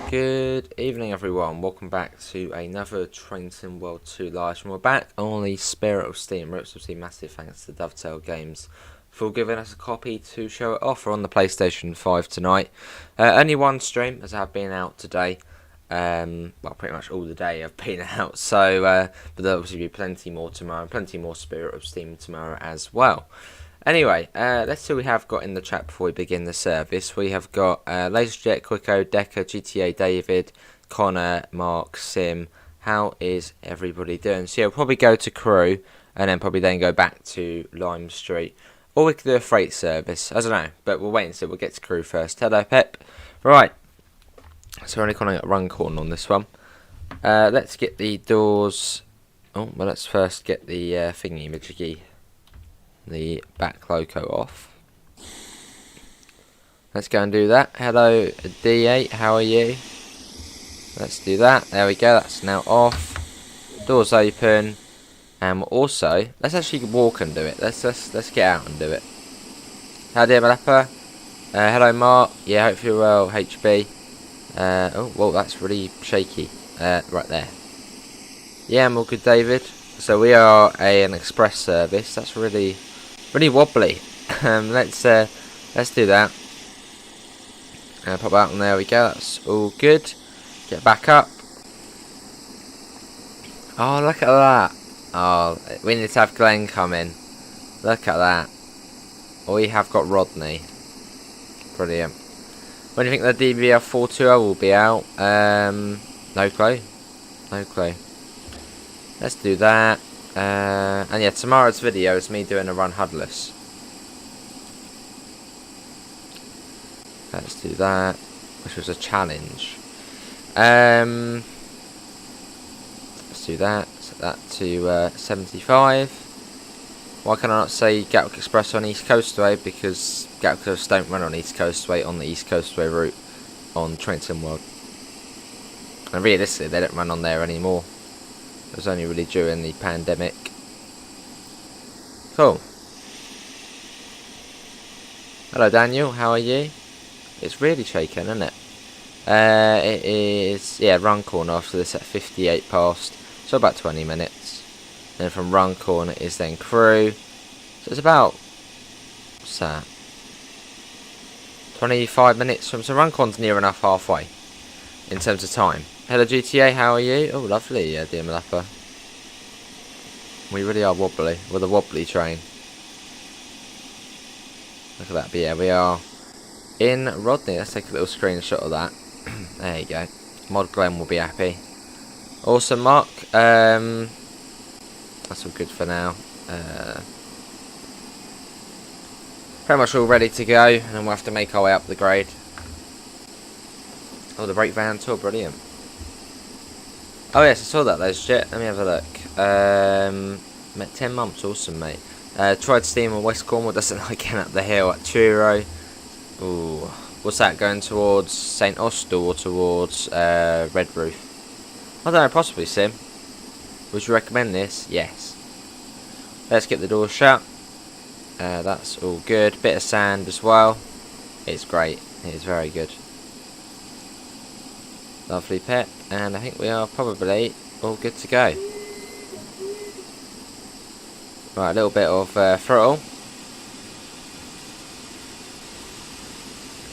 Good evening everyone, welcome back to another Train Sim World 2 live, and we're back on the Spirit of Steam. Rips of Steam, massive thanks to Dovetail Games for giving us a copy to show it off. We're on the PlayStation 5 tonight. Only one stream as I've been out today. Well, pretty much all the day I've been out, so but there'll obviously be plenty more tomorrow, plenty more Spirit of Steam tomorrow as well. Anyway, let's see what we have got in the chat before we begin the service. We have got Laserjet, Quicko, Decker, GTA David, Connor, Mark, Sim. How is everybody doing? So yeah, we'll probably go to Crewe and then probably then go back to Lime Street. Or we could do a freight service. I don't know, but we'll wait and see. We'll get to Crewe first. Hello, Pep. Right. So we're only calling it Runcorn on this one. Let's get the doors. Oh, well, let's first get the thingy-majiggy. The back loco off. Let's go and do that. Hello D8, how are you? Let's do that. There we go, that's now off. Doors open. And also, let's actually walk and do it. Let's get out and do it. How dear Malappa? Hello Mark. Yeah, hope you're well, HB. Oh, well, that's really shaky. Right there. Yeah, I'm all good, David. So we are an express service. That's really wobbly. Let's do that. Pop out and there we go. That's all good. Get back up. Oh, look at that. Oh, we need to have Glenn come in. Look at that. We have got Rodney. Brilliant. When do you think the DBR 420 will be out? No clue. No clue. Let's do that. And yeah, tomorrow's video is me doing a run huddless. Let's do that, which was a challenge. Let's do that. Set that to 75. Why can I not say Gatwick Express on East Coastway? Because Gatwick Express don't run on East Coastway on the East Coastway route on Train Sim World. And realistically, they don't run on there anymore. It was only really during the pandemic. Cool. Hello Daniel, how are you? It's really shaking, isn't it? It is, yeah, Runcorn after this at 58 past. So about 20 minutes. Then from Runcorn it is then Crewe. So it's about, what's that? 25 minutes from, so Runcorn's near enough halfway in terms of time. Hello GTA, how are you? Oh, lovely, dear Malappa. We really are wobbly, with a wobbly train. Look at that, but yeah, we are in Rodney. Let's take a little screenshot of that. There you go. Mod Glenn will be happy. Awesome, Mark. That's all good for now. Pretty much all ready to go, and then we'll have to make our way up the grade. Oh, the brake van tour, brilliant. Oh yes, I saw that, those shit. Let me have a look. Met 10 months, awesome mate. Tried Steam on West Cornwall, doesn't like getting up the hill at Trovo. Ooh, what's that, going towards St Austell or towards Red Roof? I don't know, possibly Sim. Would you recommend this? Yes. Let's get the door shut. That's all good. Bit of sand as well. It's great, it is very good. Lovely pet, and I think we are probably all good to go. Right, a little bit of throttle.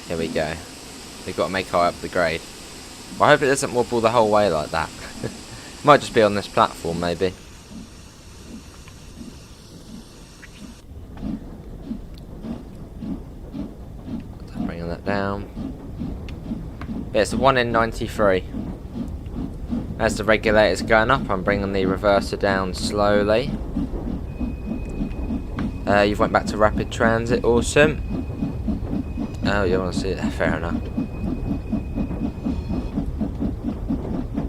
Here we go. We've got to make our way up the grade. Well, I hope it doesn't wobble the whole way like that. Might just be on this platform, maybe. Bringing that down. Yeah, it's a 1 in 93. As the regulator's going up, I'm bringing the reverser down slowly. You've went back to rapid transit, awesome. Oh, you want to see it? Fair enough.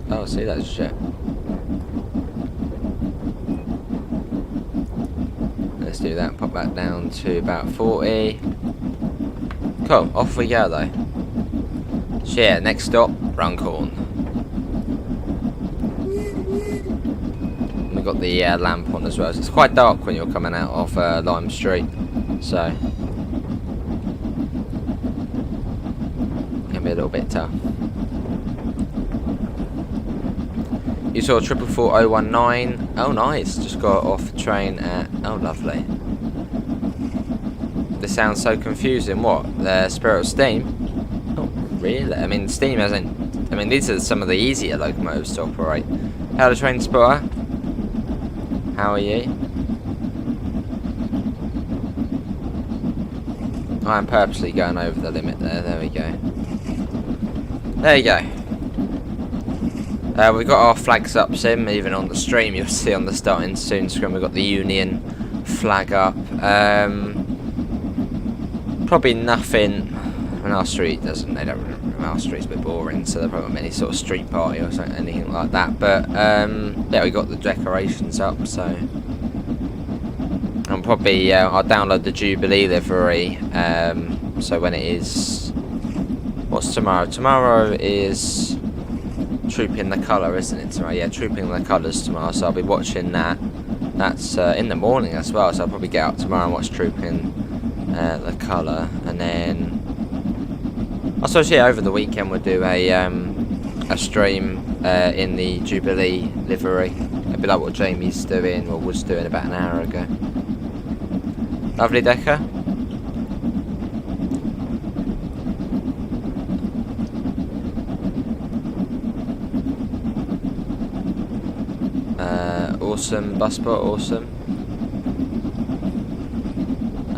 Oh, see that shit. Let's do that, pop that down to about 40. Cool, off we go though. So yeah, next stop, Runcorn. We've got the lamp on as well. So it's quite dark when you're coming out of Lime Street. So, can be a little bit tough. You saw 444019. Oh, nice. Just got off the train at... Oh, lovely. This sounds so confusing. What? The Spirit of Steam? Oh, really? I mean, Steam hasn't... I mean, these are some of the easier locomotives to operate. Hello, train spotter. How are you? I'm purposely going over the limit there. There we go. There you go. We've got our flags up, Sim. Even on the stream, you'll see on the starting soon screen we've got the Union flag up. Probably nothing. I mean, our street doesn't. They don't. Our street's a bit boring, so there probably won't be any sort of street party or something, anything like that. But yeah, we got the decorations up, so. And probably I'll download the Jubilee livery. So when it is. What's tomorrow? Tomorrow is. Trooping the colour, isn't it? Tomorrow, yeah, trooping the colours tomorrow. So I'll be watching that. That's in the morning as well. So I'll probably get up tomorrow and watch trooping the colour, and then I suppose yeah, over the weekend we'll do a stream in the Jubilee livery. It'll be like what Jamie's doing or was doing about an hour ago. Lovely, Decker. Awesome, bus spot, awesome.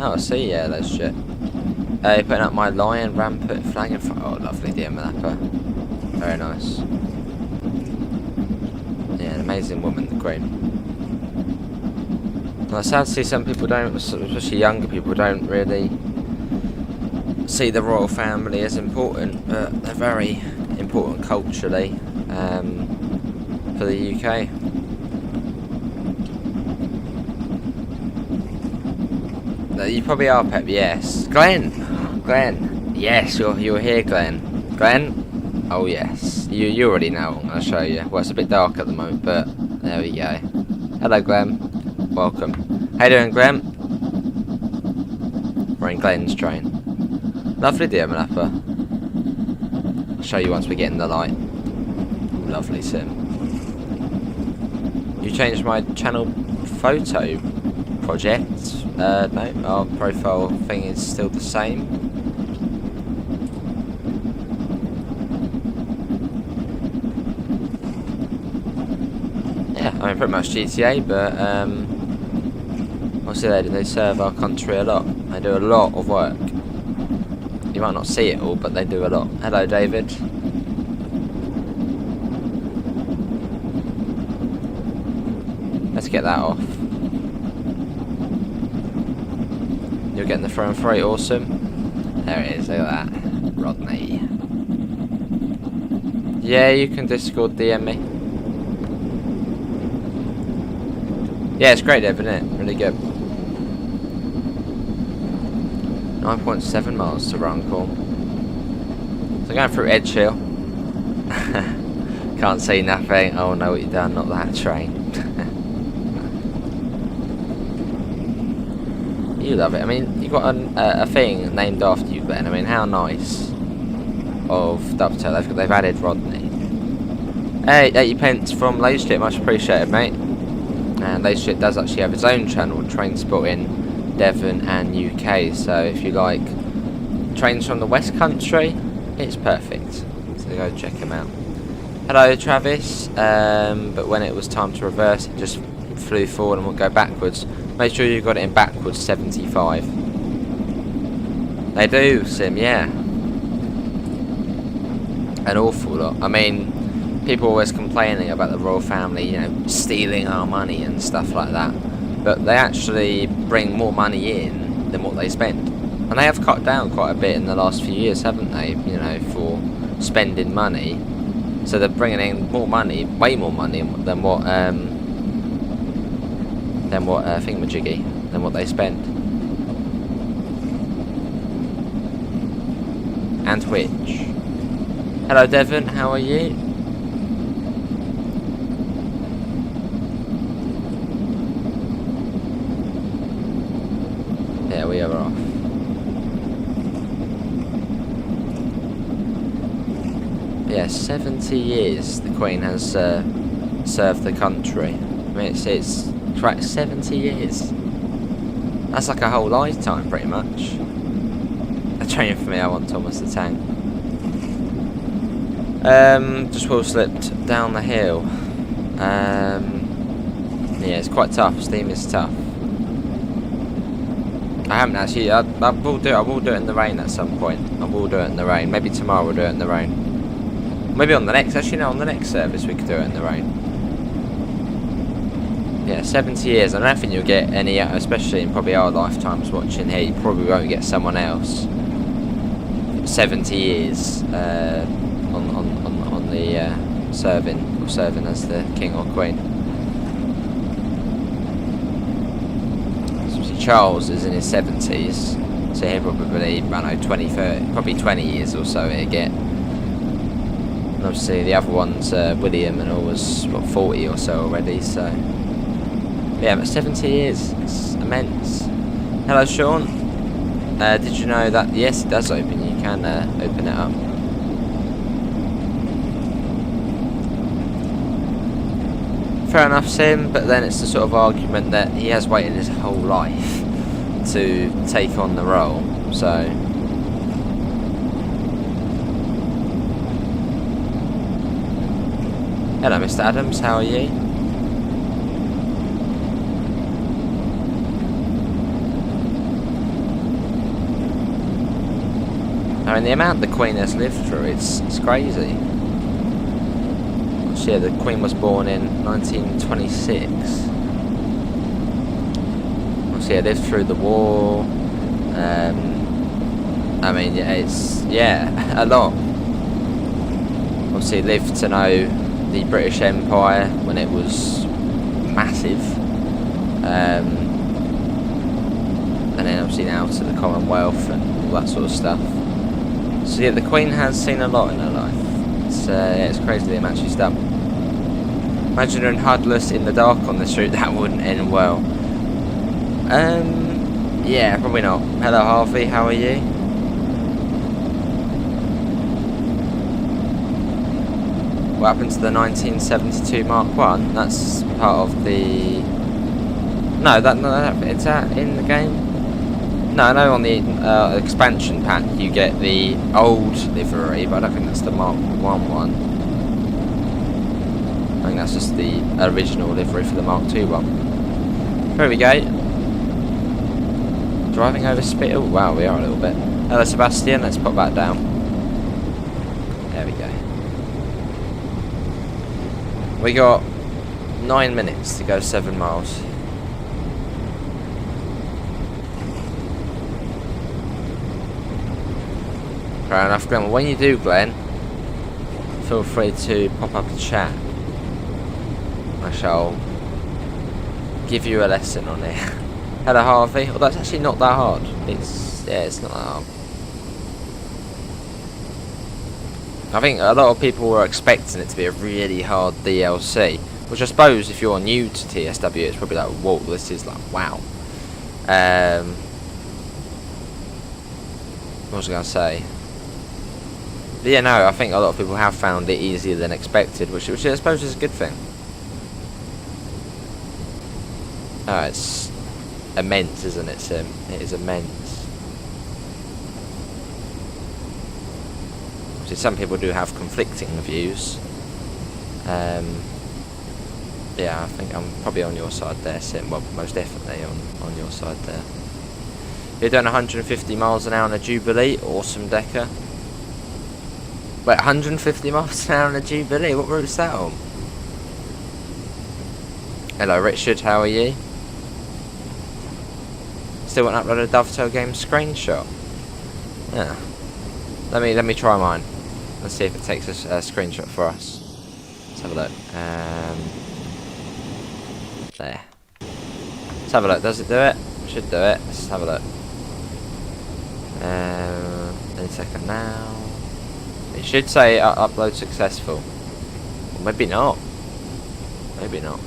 Oh, I see, yeah, that's shit. Putting up my lion rampant flag in front. Oh, lovely, dear Malappa. Very nice. Yeah, an amazing woman, the Queen. Well, it's sad to see some people don't, especially younger people, don't really see the royal family as important, but they're very important culturally for the UK. You probably are, Pep, yes. Glenn! Glenn! Yes, you're here, Glenn. Glenn? Oh, yes. You already know. I'm going to show you. Well, it's a bit dark at the moment, but there we go. Hello, Glenn. Welcome. How you doing, Glenn? We're in Glenn's train. Lovely, dear Malappa. I'll show you once we get in the light. Lovely, Sim. You changed my channel photo project. No, our profile thing is still the same. Yeah, I mean pretty much GTA, but obviously they serve our country a lot. They do a lot of work. You might not see it all, but they do a lot. Hello, David. Let's get that off. You're getting the front freight, awesome. There it is, look at that. Rodney. Yeah, you can Discord DM me. Yeah, it's great, isn't it? Really good. 9.7 miles to Runcorn. So going through Edgehill. Can't see nothing. Oh no, what you've done, not that train. You love it. I mean, you've got a thing named after you, Glenn. I mean, how nice of Dovetail. They've added Rodney. Hey, 80 pence from Ladyship. Much appreciated, mate. And Ladyship does actually have its own channel, Train Spotting Devon and UK. So if you like trains from the West Country, it's perfect. So go check him out. Hello, Travis. But when it was time to reverse, it just flew forward and won't go backwards. Make sure you got it in backwards 75. They do, Sim, yeah. An awful lot. I mean, people are always complaining about the royal family, you know, stealing our money and stuff like that. But they actually bring more money in than what they spend. And they have cut down quite a bit in the last few years, haven't they? You know, for spending money. So they're bringing in more money, way more money than what thingamajiggy, than what they spend. And which? Hello, Devon. How are you? Yeah, we are off. Yeah, 70 years the Queen has serve the country. I mean, it's about 70 years. That's like a whole lifetime, pretty much. A train for me, I want Thomas the Tank. Just wheel slipped down the hill. Yeah, it's quite tough. Steam is tough. I haven't actually. I will do it in the rain at some point. I will do it in the rain. Maybe tomorrow we'll do it in the rain. Maybe on the next. Actually, no, on the next service we could do it in the rain. Yeah, 70 years. I don't think you'll get any, especially in probably our lifetimes watching here. You probably won't get someone else. 70 years on the serving as the king or queen. Charles is in his 70s, so he'll probably, I don't know, 20, 30, probably 20 years or so he'll get. And obviously the other one's William and all was, what, 40 or so already, so. Yeah, but 70 years, it's immense. Hello Sean, did you know that, yes it does open, you can open it up. Fair enough, Sim, but then it's the sort of argument that he has waited his whole life to take on the role, so. Hello, Mr. Adams, how are you? I mean, the amount the Queen has lived through, it's crazy. Yeah, the Queen was born in 1926. Obviously, I lived through the war. I mean, yeah, it's a lot. Obviously, lived to know the British Empire when it was massive, and then obviously now to the Commonwealth and all that sort of stuff. So yeah, the Queen has seen a lot in her life. It's crazy the amount she's done. Imagine her huddless in the dark on the street, that wouldn't end well. Yeah, probably not. Hello Harvey, how are you? What happened to the 1972 Mark 1? That's part of the... No, it's in the game? No, I know on the expansion pack you get the old livery, but I don't think that's the Mark 1 one. I think that's just the original livery for the Mark II one. There we go. Driving over speed. Oh wow, we are a little bit. Hello Sebastian, let's pop that down. There we go. We got 9 minutes to go 7 miles. Fair enough, Glenn. When you do, Glenn, feel free to pop up a chat. I shall give you a lesson on it. Hello Harvey. Well, that's actually not that hard. It's not that hard. I think a lot of people were expecting it to be a really hard DLC, which I suppose if you're new to TSW, it's probably like, whoa, this is like, wow. What was I going to say? But yeah, no, I think a lot of people have found it easier than expected, which I suppose is a good thing. Oh, it's immense, isn't it, Sim? It is immense. See, some people do have conflicting views. Yeah, I think I'm probably on your side there, Sim. Well, most definitely on your side there. You're doing 150 miles an hour on a Jubilee. Awesome, Decker. Wait, 150 miles an hour on a Jubilee? What route's that on? Hello, Richard. How are you? Still want to upload a Dovetail game screenshot? Yeah. Let me try mine. Let's see if it takes a screenshot for us. Let's have a look. There. Let's have a look. Does it do it? Should do it. Let's have a look. Any second now. It should say upload successful. Or maybe not. Maybe not.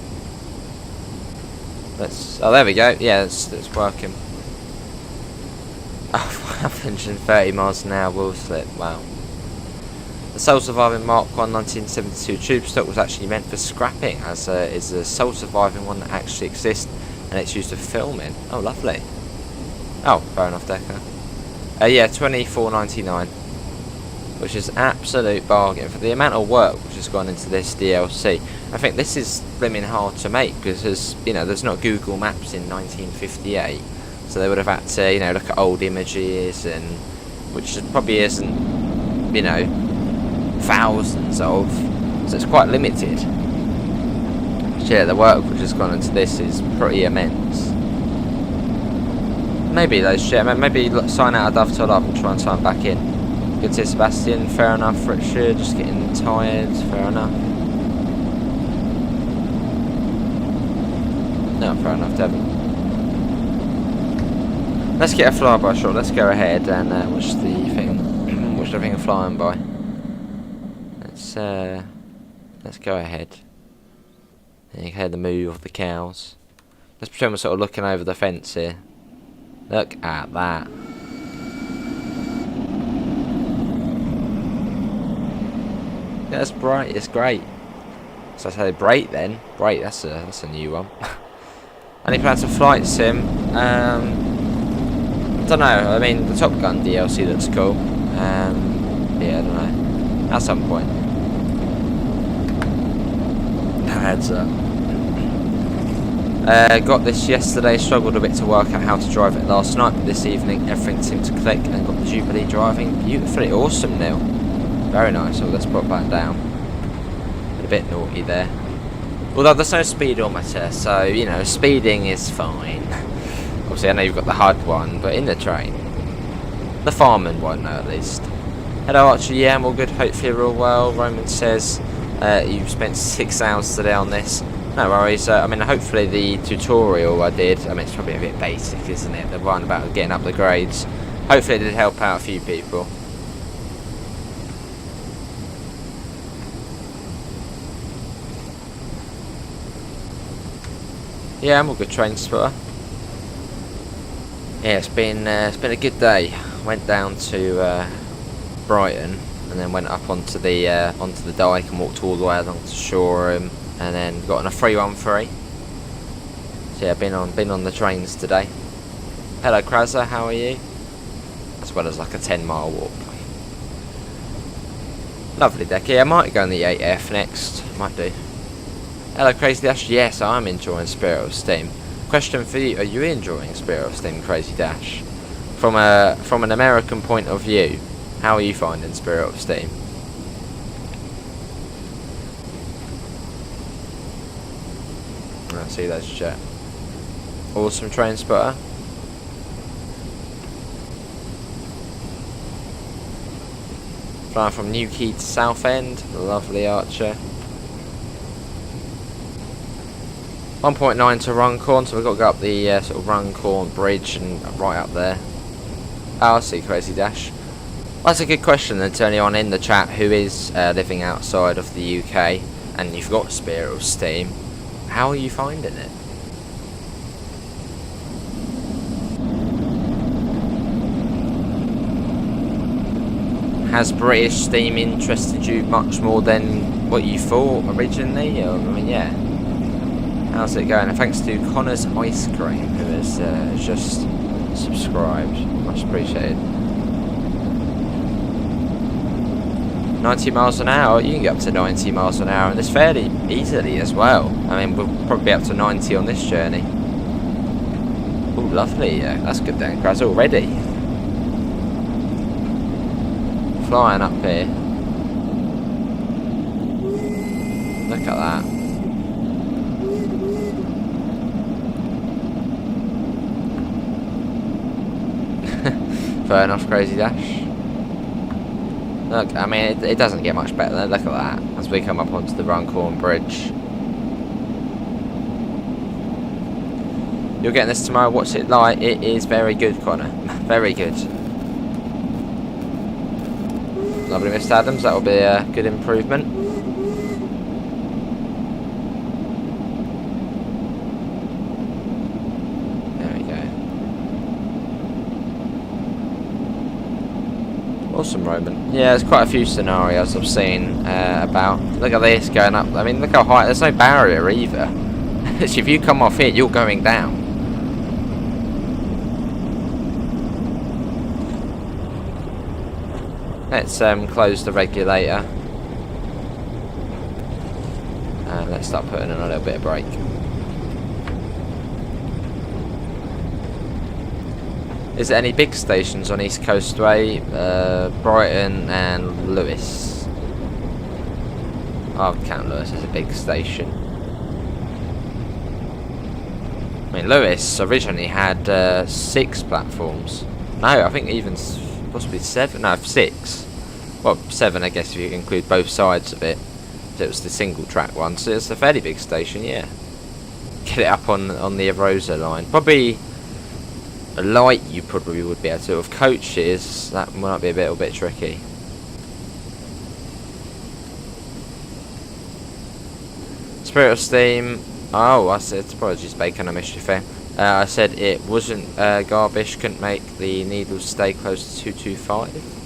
Let's. Oh, there we go. Yeah, it's working. Oh, 530 miles an hour wheel slip. Wow. The sole surviving Mark 1 1972 tube stock was actually meant for scrapping, as is the sole surviving one that actually exists, and it's used for filming. Oh, lovely. Oh, fair enough, Decker. Yeah, $24.99, which is absolute bargain for the amount of work which has gone into this DLC. I think this is blimmin' hard to make because, you know, there's not Google Maps in 1958, so they would have had to, you know, look at old images, and which probably isn't, you know, thousands of, so it's quite limited. But yeah, the work which has gone into this is pretty immense. Maybe those shit. Maybe sign out of Dovetail up and try and sign back in. Good to Sebastian. Fair enough. Richard, just getting tired. Fair enough. No, fair enough, Devon. Let's get a flyby shot. Let's go ahead and watch the thing. Watch the thing flying by. Let's go ahead. And you can hear the moo of the cows. Let's pretend we're sort of looking over the fence here. Look at that. Yeah, that's bright. It's great. So I say bright then. Bright. That's a new one. Any plans for flight sim? Don't know. I mean, the Top Gun DLC looks cool. Yeah, I don't know. At some point. Heads up. Got this yesterday, struggled a bit to work out how to drive it last night, but this evening everything seemed to click and got the Jubilee driving beautifully. Awesome, Neil. Very nice. So let's put that down. A bit naughty there. Although there's no speedometer, so, you know, speeding is fine. Obviously, I know you've got the HUD one, but in the train. The farming one, at least. Hello, Archie. Yeah, I'm all good. Hopefully you're all well. Roman says you've spent 6 hours today on this. No worries. I mean, hopefully the tutorial I did, I mean, it's probably a bit basic, isn't it? The one about getting up the grades. Hopefully it did help out a few people. Yeah, I'm all good, train spotter. Yeah, it's been a good day. Went down to Brighton and then went up onto the dike and walked all the way along to Shoreham. And then got on a 313. So yeah, been on the trains today. Hello, Kraza, how are you? As well as like a 10-mile walk. Lovely deck. Yeah, I might go on the 8F next. Might do. Hello, Crazy Dash. Yes, I'm enjoying Spirit of Steam. Question for you: are you enjoying Spirit of Steam, Crazy Dash? From an American point of view, how are you finding Spirit of Steam? See those chat. Awesome train spotter. Flying from Newquay to Southend. Lovely Archer. 1.9 to Runcorn, so we've got to go up the sort of Runcorn bridge and right up there. Oh, I see, Crazy Dash. Well, that's a good question then to anyone in the chat who is living outside of the UK and you've got Spirit of Steam. How are you finding it? Has British Steam interested you much more than what you thought originally? I mean, yeah. How's it going? And thanks to Connor's Ice Cream, who has just subscribed. Much appreciated. 90 miles an hour, you can get up to 90 miles an hour, and this fairly easily as well. I mean, we'll probably be up to 90 on this journey. Oh, lovely. Yeah, that's good then, Kraz, already. Flying up here. Look at that. Fair enough, Crazy Dash. Look, I mean, it doesn't get much better. Look at that, as we come up onto the Runcorn Bridge. You're getting this tomorrow. What's it like? It is very good, Connor. Very good. Lovely, Mr. Adams. That will be a good improvement. There we go. Awesome, Roman. Yeah, there's quite a few scenarios I've seen about. Look at this going up. I mean, look how high. There's no barrier either. So if you come off here, you're going down. Let's close the regulator. And let's start putting in a little bit of brake. Is there any big stations on East Coast Way? Brighton and Lewis. I'll count Lewis as a big station. I mean, Lewis originally had 6 platforms. No, I think even possibly 7. No, 6. Well, 7, I guess, if you include both sides of it. So it was the single track one. So it's a fairly big station, yeah. Get it up on the Erosa line. Probably a light you probably would be able to. With coaches, that might be a little bit tricky. Spirit of Steam. Oh, I said, apologies, Bacon, I missed you there. I said it wasn't garbage, couldn't make the needles stay close to 225.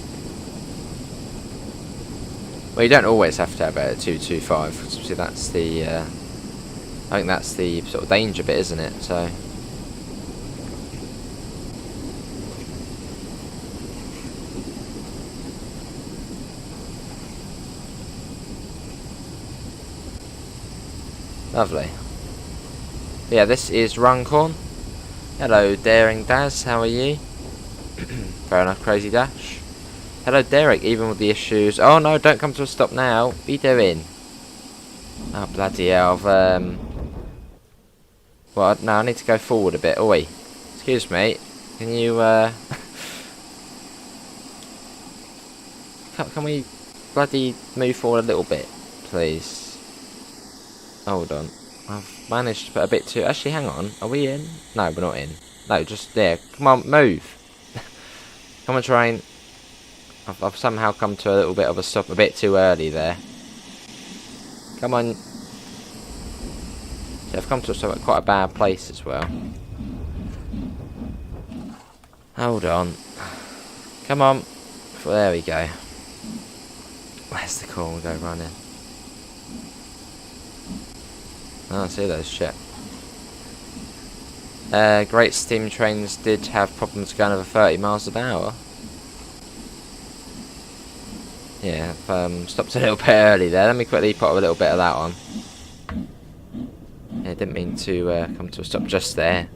Well, you don't always have to have it at 225, because obviously that's the, I think that's the sort of danger bit, isn't it? So. Lovely. Yeah, this is Runcorn. Hello, Daring Daz, how are you? Fair enough, Crazy Dash. Hello, Derek, even with the issues. Oh no, don't come to a stop now. What are you doing? Oh, bloody hell. Well, no, I need to go forward a bit. Oi. Excuse me. Can you, Can we bloody move forward a little bit, please? Hold on. I've managed to put a bit too... Actually, hang on. Are we in? No, we're not in. No, just there. Come on, move. Come on, train. I've somehow come to a little bit of a stop a bit too early there. Come on. So I've come to a stop at quite a bad place as well. Hold on. Come on. There we go. Where's the call? We'll go running. Oh, I see those shit. Great steam trains did have problems going over 30 miles an hour. Yeah, stopped a little bit early there. Let me quickly put a little bit of that on. Yeah, didn't mean to come to a stop just there.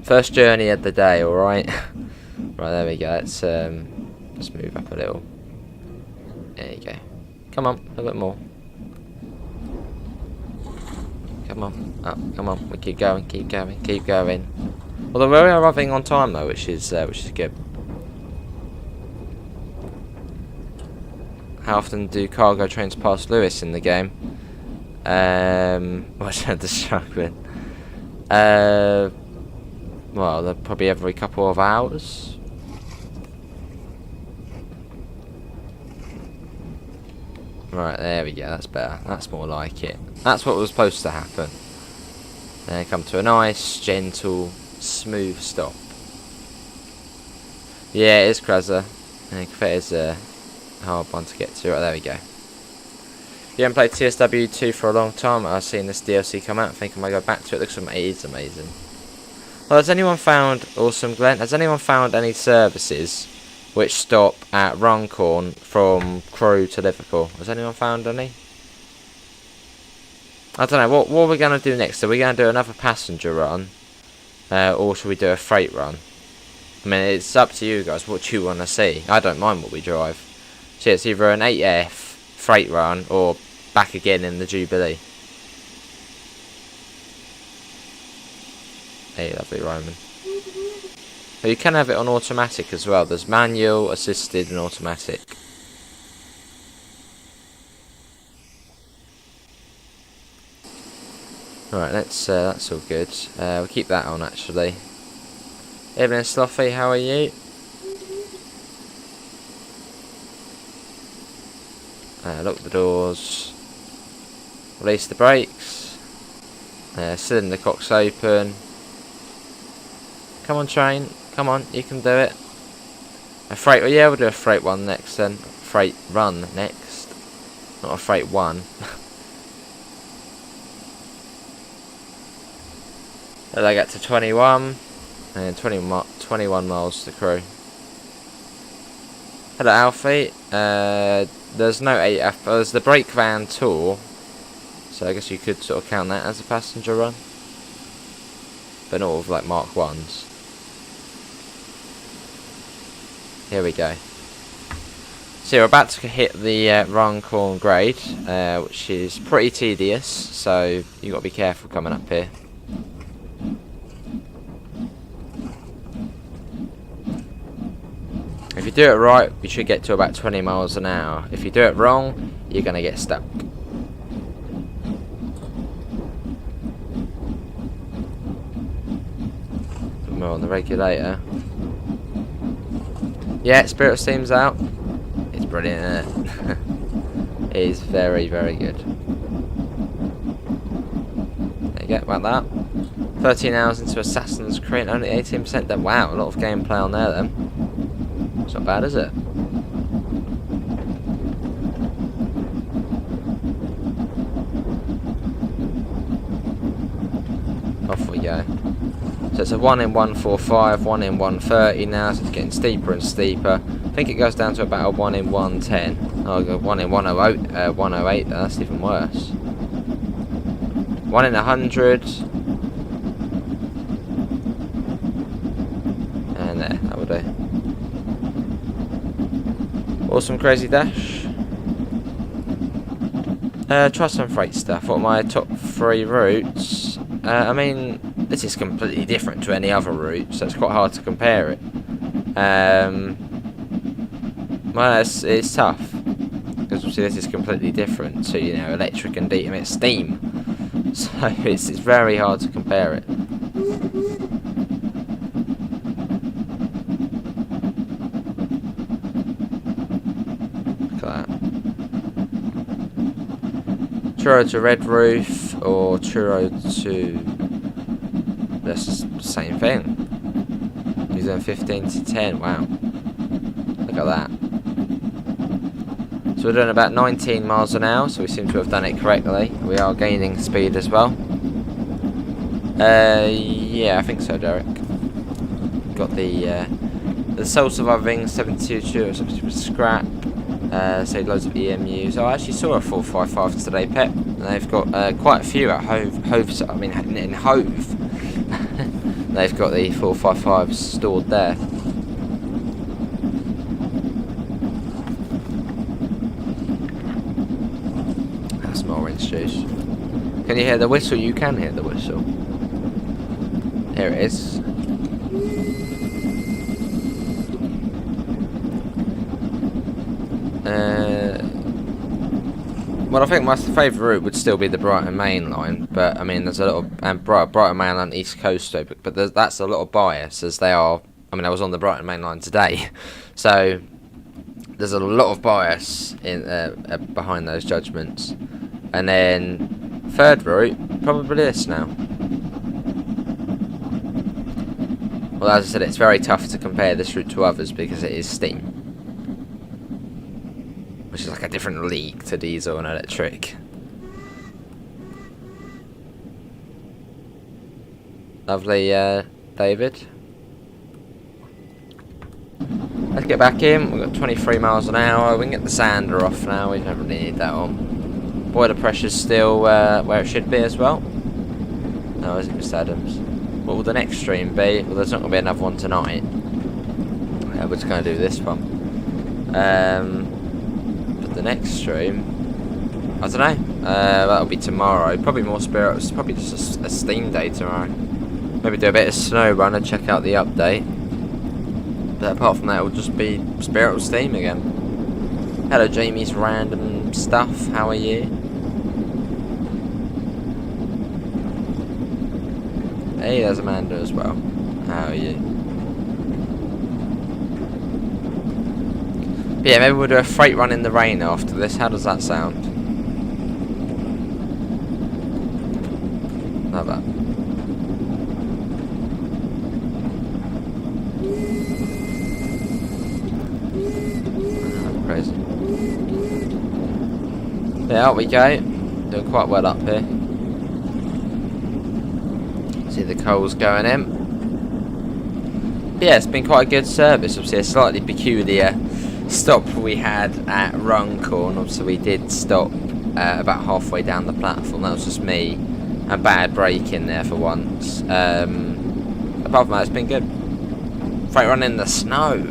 First journey of the day, alright? Right, there we go. Let's move up a little. There you go. Come on, a little bit more. Come on, up, come on. We keep going, keep going, keep going. Although we are arriving on time though, which is good. How often do cargo trains pass Lewis in the game? What's the struggling? Well, they're probably every couple of hours. Right, there we go, that's better. That's more like it. That's what was supposed to happen. Then come to a nice, gentle, smooth stop. Yeah, it is Crezza. I think it is a hard one to get to. Right, there we go. You haven't played TSW 2 for a long time. I've seen this DLC come out. I think I might go back to it. It looks amazing. It is amazing. Well, has anyone found... Awesome, Glenn. Has anyone found any services which stop at Runcorn from Crewe to Liverpool? Has anyone found any? I don't know. What are we going to do next? Are we going to do another passenger run? Or should we do a freight run? I mean, it's up to you guys. What do you want to see? I don't mind what we drive. So it's either an 8F freight run or back again in the Jubilee. Hey, lovely Roman. But you can have it on automatic as well. There's manual, assisted and automatic. Right, that's all good. We'll keep that on actually. Evening Slothy, how are you? Lock the doors. Release the brakes. Cylinder cock's open. Come Come on, train. Come on, you can do it. A freight. Oh yeah, we'll do a freight one next then. Freight run next. Not a freight one. And I get to 21. And 21 miles to Crewe. Hello, Alfie. There's no 8F. There's the brake van tour. So I guess you could sort of count that as a passenger run. But not with like Mark 1s. Here we go. So we're about to hit the Runcorn grade, which is pretty tedious. So you got to be careful coming up here. If you do it right, you should get to about 20 miles an hour. If you do it wrong, you're going to get stuck. More on the regulator. Yeah, Spirit of Steam's out. It's brilliant, isn't it? It is very, very good. There you go, about that. 13 hours into Assassin's Creed, only 18% done. Wow, a lot of gameplay on there then. It's not bad, is it? Off we go. So it's a 1 in 145, 1 in 130 now, so it's getting steeper and steeper. I think it goes down to about a 1 in 110. Oh, 1 in 108, that's even worse. 1 in 100. And there, that will do. Awesome Crazy Dash. Try some freight stuff. What are my top 3 routes? I mean, this is completely different to any other route, so it's quite hard to compare it. Well, it's tough, because obviously this is completely different to, you know, electric and it's steam. So it's very hard to compare it. Truro to Red Roof or Truro to... That's the same thing. He's doing 15 to 10, wow. Look at that. So we're doing about 19 miles an hour, so we seem to have done it correctly. We are gaining speed as well. Yeah, I think so, Derek. Got the Soul Surviving 72 scrap. Saved loads of EMUs. I actually saw a 455 today, Pep. And they've got quite a few at Hove. I mean, in Hove. They've got the 455s stored there. That's my orange juice. Can you hear the whistle? You can hear the whistle. Here it is. Well, I think my favourite route would still be the Brighton Main Line, but I mean, there's a lot of Brighton Main Line East Coast, but that's a lot of bias, as they are. I mean, I was on the Brighton Main Line today, so there's a lot of bias in behind those judgments. And then third route, probably this now. Well, as I said, it's very tough to compare this route to others because it is steam, which is like a different league to diesel and electric. Lovely, David. Let's get back in. We've got 23 miles an hour. We can get the sander off now. We don't really need that on. Boiler pressure's still where it should be as well. No, is it Mr. Adams? What will the next stream be? Well, there's not going to be another one tonight. We're just going to do this one. The next stream, I don't know, that'll be tomorrow. Probably more Spirit, probably just a Steam day tomorrow. Maybe do a bit of Snow Run and check out the update. But apart from that, it will just be Spirit of Steam again. Hello, Jamie's Random Stuff, how are you? Hey, there's Amanda as well. How are you? But yeah, maybe we'll do a freight run in the rain after this. How does that sound? Not bad. crazy. Yeah, up we go. Doing quite well up here. See the coals going in. Yeah, it's been quite a good service. Obviously, a slightly peculiar stop we had at Runcorn. Obviously, we did stop about halfway down the platform. That was just me. A bad break in there for once. Apart from that, it's been good. Freight run in the snow.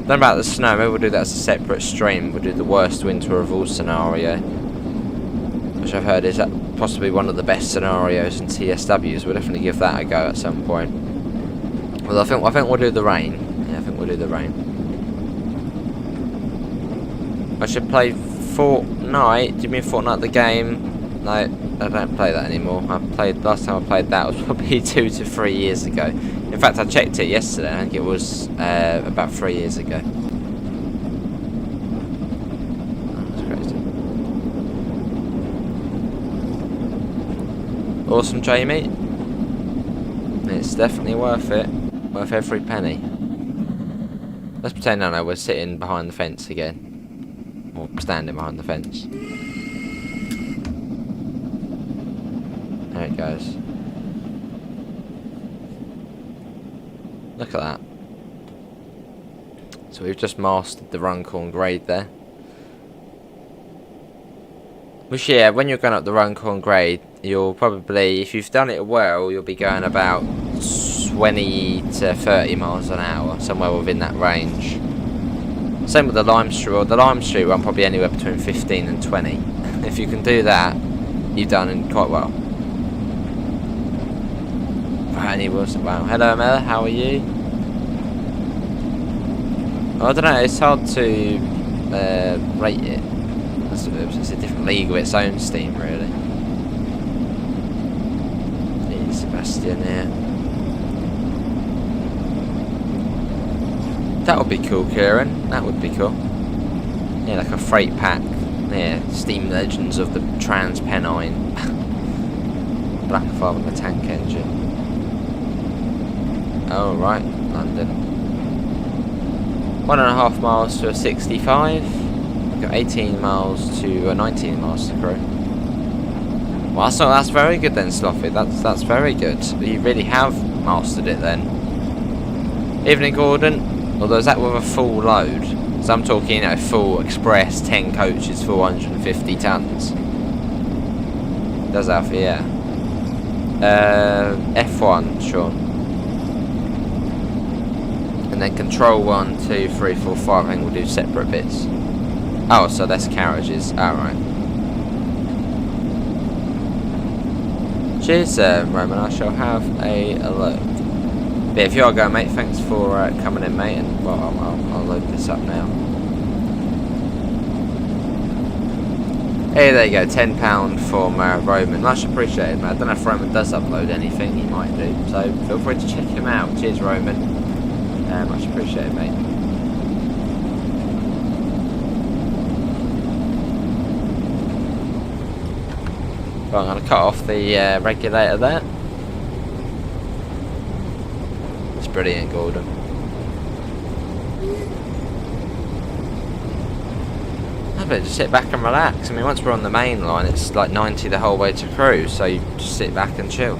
Don't know about the snow. Maybe we'll do that as a separate stream. We'll do the worst winter of all scenario, which I've heard is possibly one of the best scenarios in TSWs. We'll definitely give that a go at some point. Well, I think we'll do the rain. Yeah, I think we'll do the rain. I should play Fortnite. Do you mean Fortnite the game? No, I don't play that anymore. Last time I played that was probably 2 to 3 years ago. In fact, I checked it yesterday. I think it was about 3 years ago. That's crazy. Awesome, Jamie. It's definitely worth it. Worth every penny. Let's pretend no, we're sitting behind the fence again. Or standing behind the fence. There it goes. Look at that. So we've just mastered the Runcorn grade there. Which, yeah, when you're going up the Runcorn grade, you'll probably, if you've done it well, you'll be going about 20 to 30 miles an hour, somewhere within that range. Same with the Lime Street. Well, the Lime Street one probably anywhere between 15 and 20. If you can do that, you've done it quite well. Right, wow. Hello, Mel. How are you? I don't know. It's hard to rate it. It's a different league of its own, Steam, really. Yeah, Sebastian here. That would be cool, Kieran. That would be cool. Yeah, like a freight pack. Yeah, Steam Legends of the Trans-Pennine. Black Father with a tank engine. Oh, right. London. 1.5 miles to a 65. We've got 18 miles to 19 miles to Crewe. Well, that's very good then, Sloppy. That's very good. You really have mastered it then. Evening, Gordon. Although, is that with a full load? So I'm talking, you know, full express, 10 coaches, 450 tons. Does that, yeah. F1, Sean. And then control 1, 2, 3, 4, 5. I think we'll do separate bits. Oh, so that's carriages. Alright. Cheers, Roman. I shall have a look. But yeah, if you are going, mate, thanks for coming in, mate. And well, I'll load this up now. Hey, there you go. £10 from Roman. Much appreciated, mate. I don't know if Roman does upload anything. He might do. So feel free to check him out. Cheers, Roman. Much appreciated, mate. Well, I'm going to cut off the regulator there. It's brilliant, Gordon. I better just sit back and relax. I mean, once we're on the main line, it's like 90 the whole way to Crewe, so you just sit back and chill.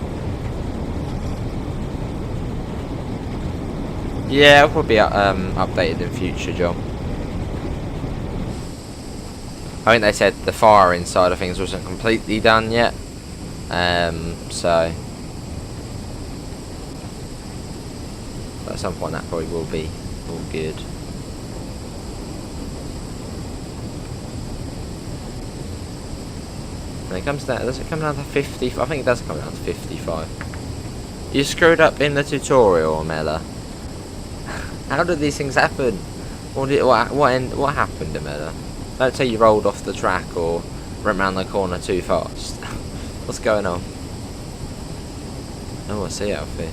Yeah, it'll probably be updated in future, John. I think they said the firing side of things wasn't completely done yet. So at some point that probably will be all good. And it comes down, does it come down to 50? I think it does come down to 55. You screwed up in the tutorial, Mela. How did these things happen? What happened, Amela? Don't say you rolled off the track or went round the corner too fast. What's going on? Oh, I see Alfie.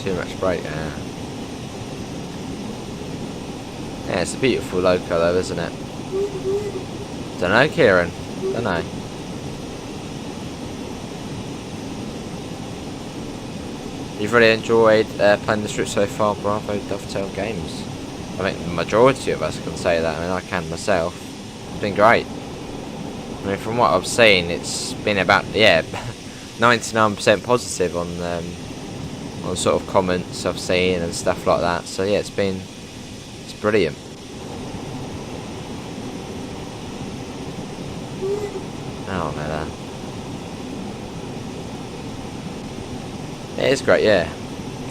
Too much brake, yeah. Yeah, it's a beautiful loco though, isn't it? Dunno, Kieran. Dunno. you've really enjoyed playing this route so far, bravo Dovetail Games. I think the majority of us can say that. I mean, I can myself. It's been great. I mean, from what I've seen, it's been about 99% positive on sort of comments I've seen and stuff like that. So yeah, it's brilliant. Oh no, that. It is great, yeah.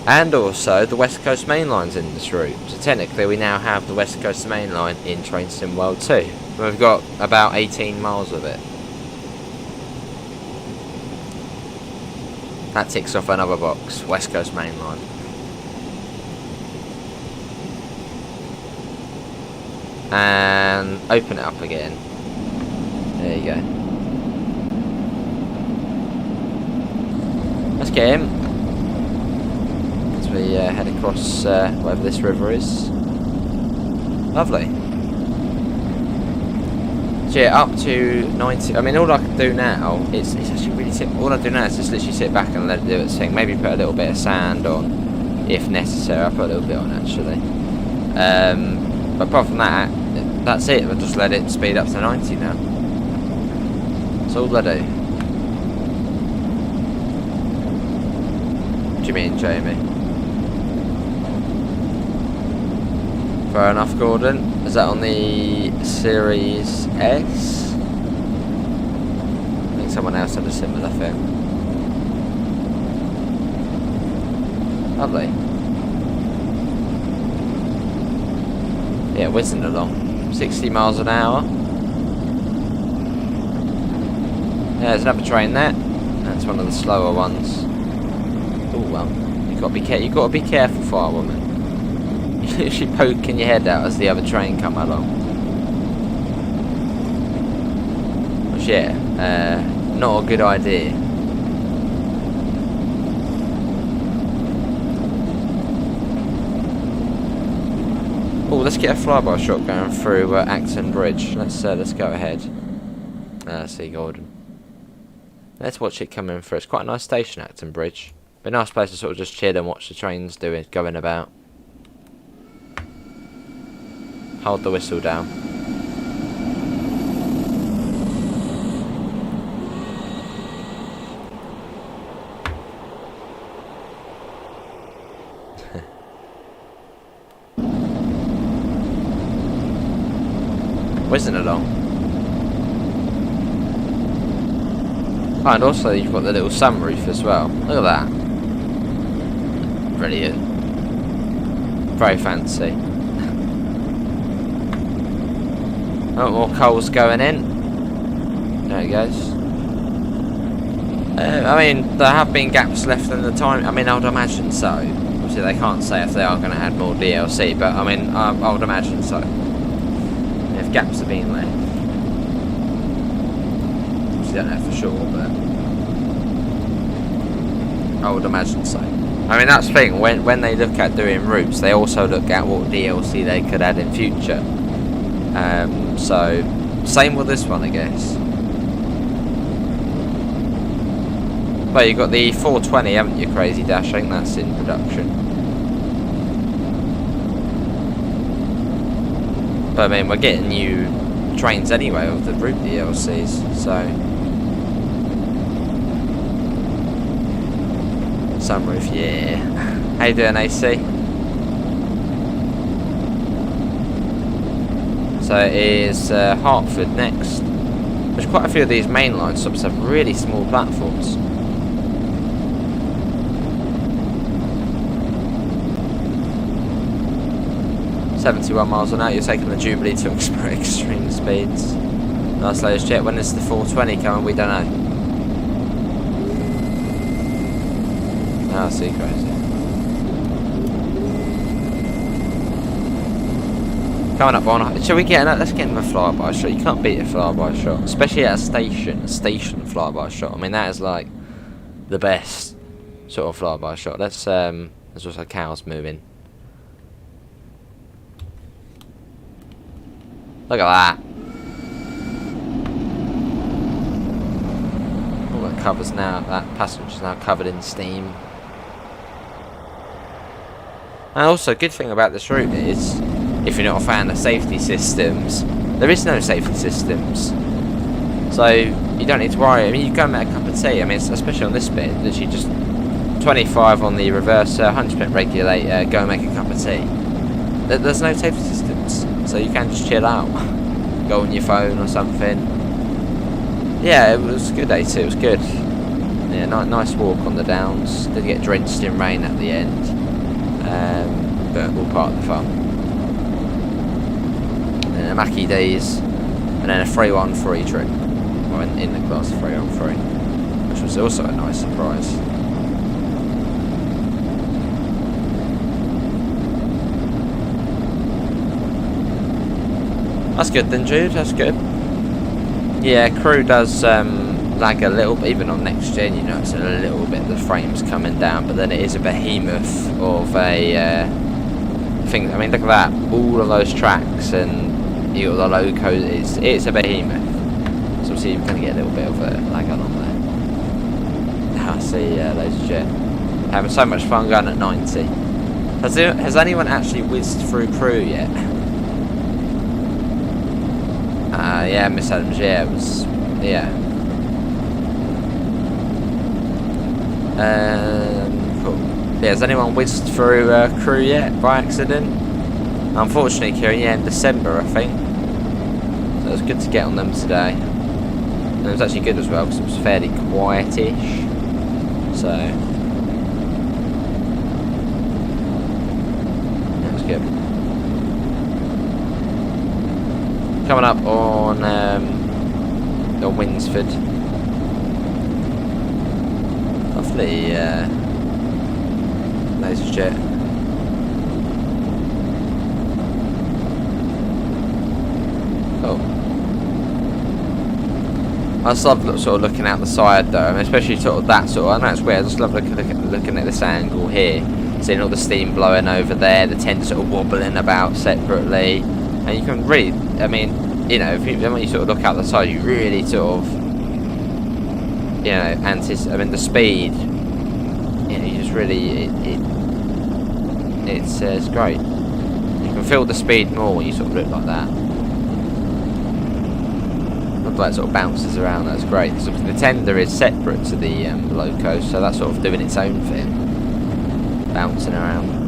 And also, the West Coast Main Line's in this route. So technically, we now have the West Coast Main Line in Train Sim World 2. We've got about 18 miles of it. That ticks off another box. West Coast Main Line. And open it up again. There you go. Let's get him. As we head across wherever this river is. Lovely. So yeah, up to 90. I mean, all I can do now, it's actually really simple. All I do now is just literally sit back and let it do its thing. Maybe put a little bit of sand on, if necessary. I put a little bit on actually. But apart from that, that's it. I'll just let it speed up to 90 now. That's all I do. What do you mean, Jamie? Fair enough, Gordon. Is that on the Series S? I think someone else had a similar thing. Lovely. Yeah, whizzing along. 60 miles an hour. Yeah, there's another train there. That's one of the slower ones. Oh well, you've got to be careful, firewoman. You're literally poking your head out as the other train come along. Which yeah, not a good idea. Oh, let's get a flyby shot going through Acton Bridge. Let's go ahead. See Gordon. Let's watch it come in through. It's quite a nice station, Acton Bridge. Be a nice place to sort of just chill and watch the trains going about. Hold the whistle down. Whizzing along. Oh, and also you've got the little sunroof as well. Look at that. Brilliant. Very fancy. Oh, more coals going in. There it goes. I mean, there have been gaps left in the time. I mean, I would imagine so. Obviously, they can't say if they are going to add more DLC, but I mean, I would imagine so. If gaps have been left. Obviously, don't know for sure, but I would imagine so. I mean, that's the thing. When they look at doing routes, they also look at what DLC they could add in future. So, same with this one, I guess. But you got the 420, haven't you, Crazy Dash? I think that's in production. But I mean, we're getting new trains anyway with the route DLCs, so. Sunroof, yeah. How you doing, AC? So it is Hertford next. There's quite a few of these mainline stops have really small platforms. .71 miles an hour. You're taking the Jubilee to extreme speeds. Nice latest jet. When is the 420 coming? We don't know. Oh, I see, crazy. Coming up on. Shall we get let's get him a flyby shot. You can't beat a flyby shot, especially at a station flyby shot. I mean, that is like the best sort of flyby shot. Let's there's also cows moving. Look at that. All that covers now. That passenger's now covered in steam. And also, good thing about this route is, if you're not a fan of safety systems, there is no safety systems. So, you don't need to worry. I mean, you go and make a cup of tea. I mean, especially on this bit, literally just 25 on the reverser, 100% regulator, go and make a cup of tea. There's no safety systems, so you can just chill out. Go on your phone or something. Yeah, it was a good day too, it was good. Yeah, nice walk on the downs. Did get drenched in rain at the end, but all part of the fun. And then a Mackie D's, and then a 3-1-3 trip. Well, in the class 3-on-3, which was also a nice surprise. That's good then, Jude, that's good. Yeah, Crewe does lag a little bit, even on next gen, you notice a little bit the frames coming down, but then it is a behemoth of a thing. I mean, look at that, all of those tracks and you got the locos, it's a behemoth. So obviously you're going to get a little bit of a lag along there. I see, loads of shit. Having so much fun going at 90. Has anyone actually whizzed through Crewe yet? Yeah, Miss Adams, yeah, it was, yeah. Cool. Yeah, has anyone whizzed through Crewe yet, by accident? Unfortunately, Kieran, yeah, in December, I think. So it was good to get on them today. And it was actually good as well, because it was fairly quietish. So, that was good. Coming up on Winsford. Lovely laser jet. Oh, I just love sort of looking out the side though, I mean, especially sort of that sort of. I know it's weird. I just love looking at this angle here, seeing all the steam blowing over there, the tent sort of wobbling about separately. And you can really, I mean, you know, when you sort of look out the side, you really sort of, you know, I mean, the speed, you know, you just really, it's great. You can feel the speed more when you sort of look like that. Look like it sort of bounces around, that's great. So the tender is separate to the loco, so that's sort of doing its own thing, bouncing around.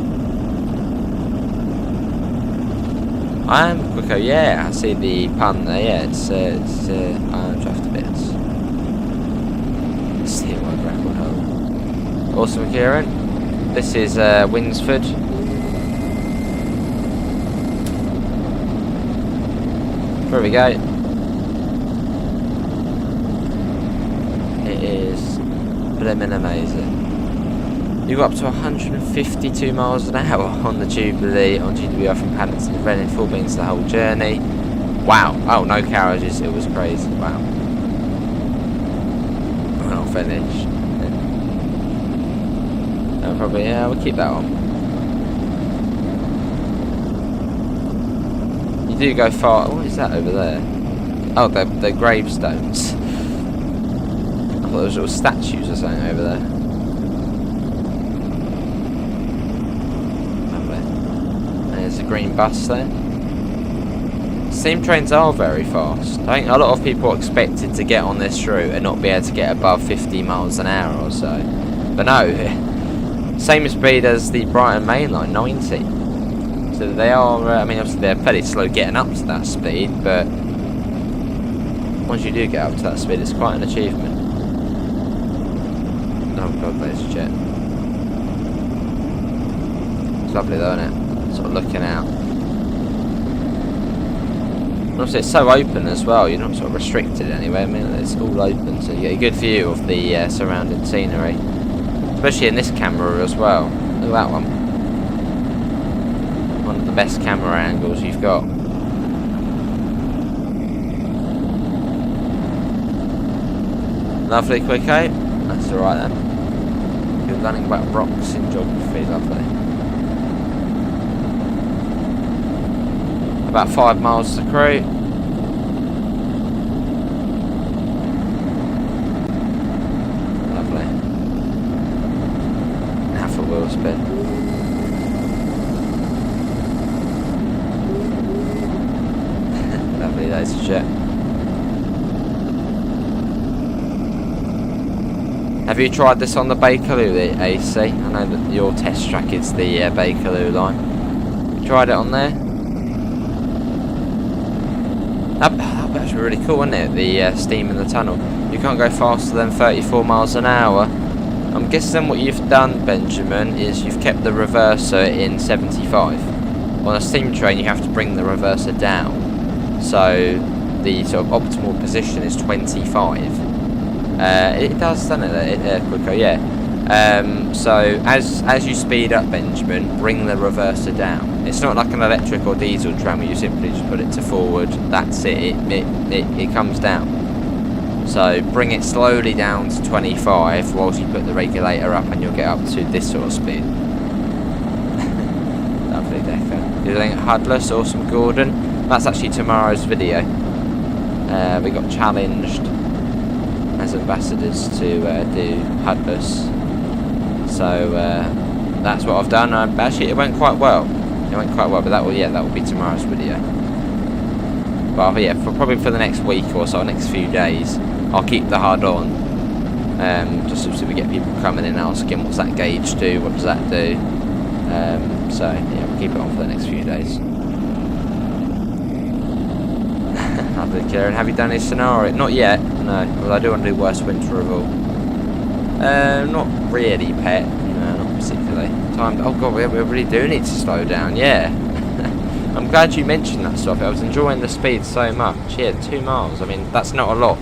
I am quicker, yeah, I see the pun there, yeah, it's draft bits. Steer my record home. Awesome, Kieran. This is Winsford. There we go. It is blimmin' amazing. You got up to 152 miles an hour on the Jubilee, on GWR from Paddington to Reading, full beans the whole journey. Wow. Oh, no carriages, it was crazy. Wow. We're not finished. No, probably, yeah, we'll keep that on. You do go far. What is that over there? Oh, they're gravestones. I thought there was little statues or something over there. There's a green bus there. Steam trains are very fast. I think a lot of people are expected to get on this route and not be able to get above 50 miles an hour or so. But no, same speed as the Brighton Main Line, 90. So they are, I mean, obviously they're fairly slow getting up to that speed, but once you do get up to that speed, it's quite an achievement. Oh god, there's a jet. It's lovely though, isn't it? Sort of looking out. And obviously it's so open as well, you're not sort of restricted anywhere, I mean it's all open, so you get a good view of the surrounding scenery. Especially in this camera as well. Look at that one. One of the best camera angles you've got. Lovely quick eight. That's alright then. Good learning about rocks in geography, lovely. About 5 miles to Crewe. Lovely. Half a wheel spin. Have you tried this on the Bakerloo, the AC? I know that your test track is the Bakerloo line. You tried it on there? That'd actually be really cool, wouldn't it? The steam in the tunnel. You can't go faster than 34 miles an hour. I'm guessing what you've done, Benjamin, is you've kept the reverser in 75. On a steam train, you have to bring the reverser down. So the sort of optimal position is 25. It does, doesn't it? Quicker, yeah. So as you speed up, Benjamin, bring the reverser down. It's not like an electric or diesel tram where you simply just put it to forward. That's it. It comes down. So bring it slowly down to 25 whilst you put the regulator up, and you'll get up to this sort of speed. Lovely, Decker. You're doing Hudless, awesome, Gordon. That's actually tomorrow's video. We got challenged as ambassadors to do Hudless, so that's what I've done. Actually, it went quite well. But that will be tomorrow's video. But yeah, probably for the next week or so, next few days, I'll keep the HUD on. Just so we get people coming in asking, what's that gauge do? What does that do? So yeah, we'll keep it on for the next few days. Lovely, Kieran. Have you done this scenario? Not yet, no. Well, I do want to do worst winter of all. Not really, pet. No, not particularly. Oh god, we really do need to slow down, yeah. I'm glad you mentioned that stuff. I was enjoying the speed so much. Yeah, 2 miles. I mean, that's not a lot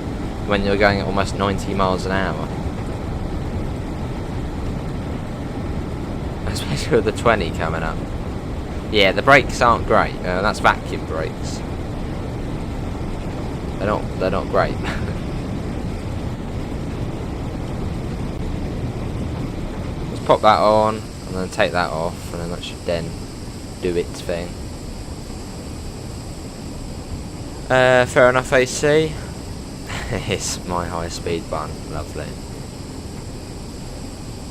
when you're going at almost 90 miles an hour. Especially with the 20 coming up. Yeah, the brakes aren't great. That's vacuum brakes. They're not great. Let's pop that on and then take that off, and then that should then do its thing. Fair enough, AC. It's my high speed button. Lovely.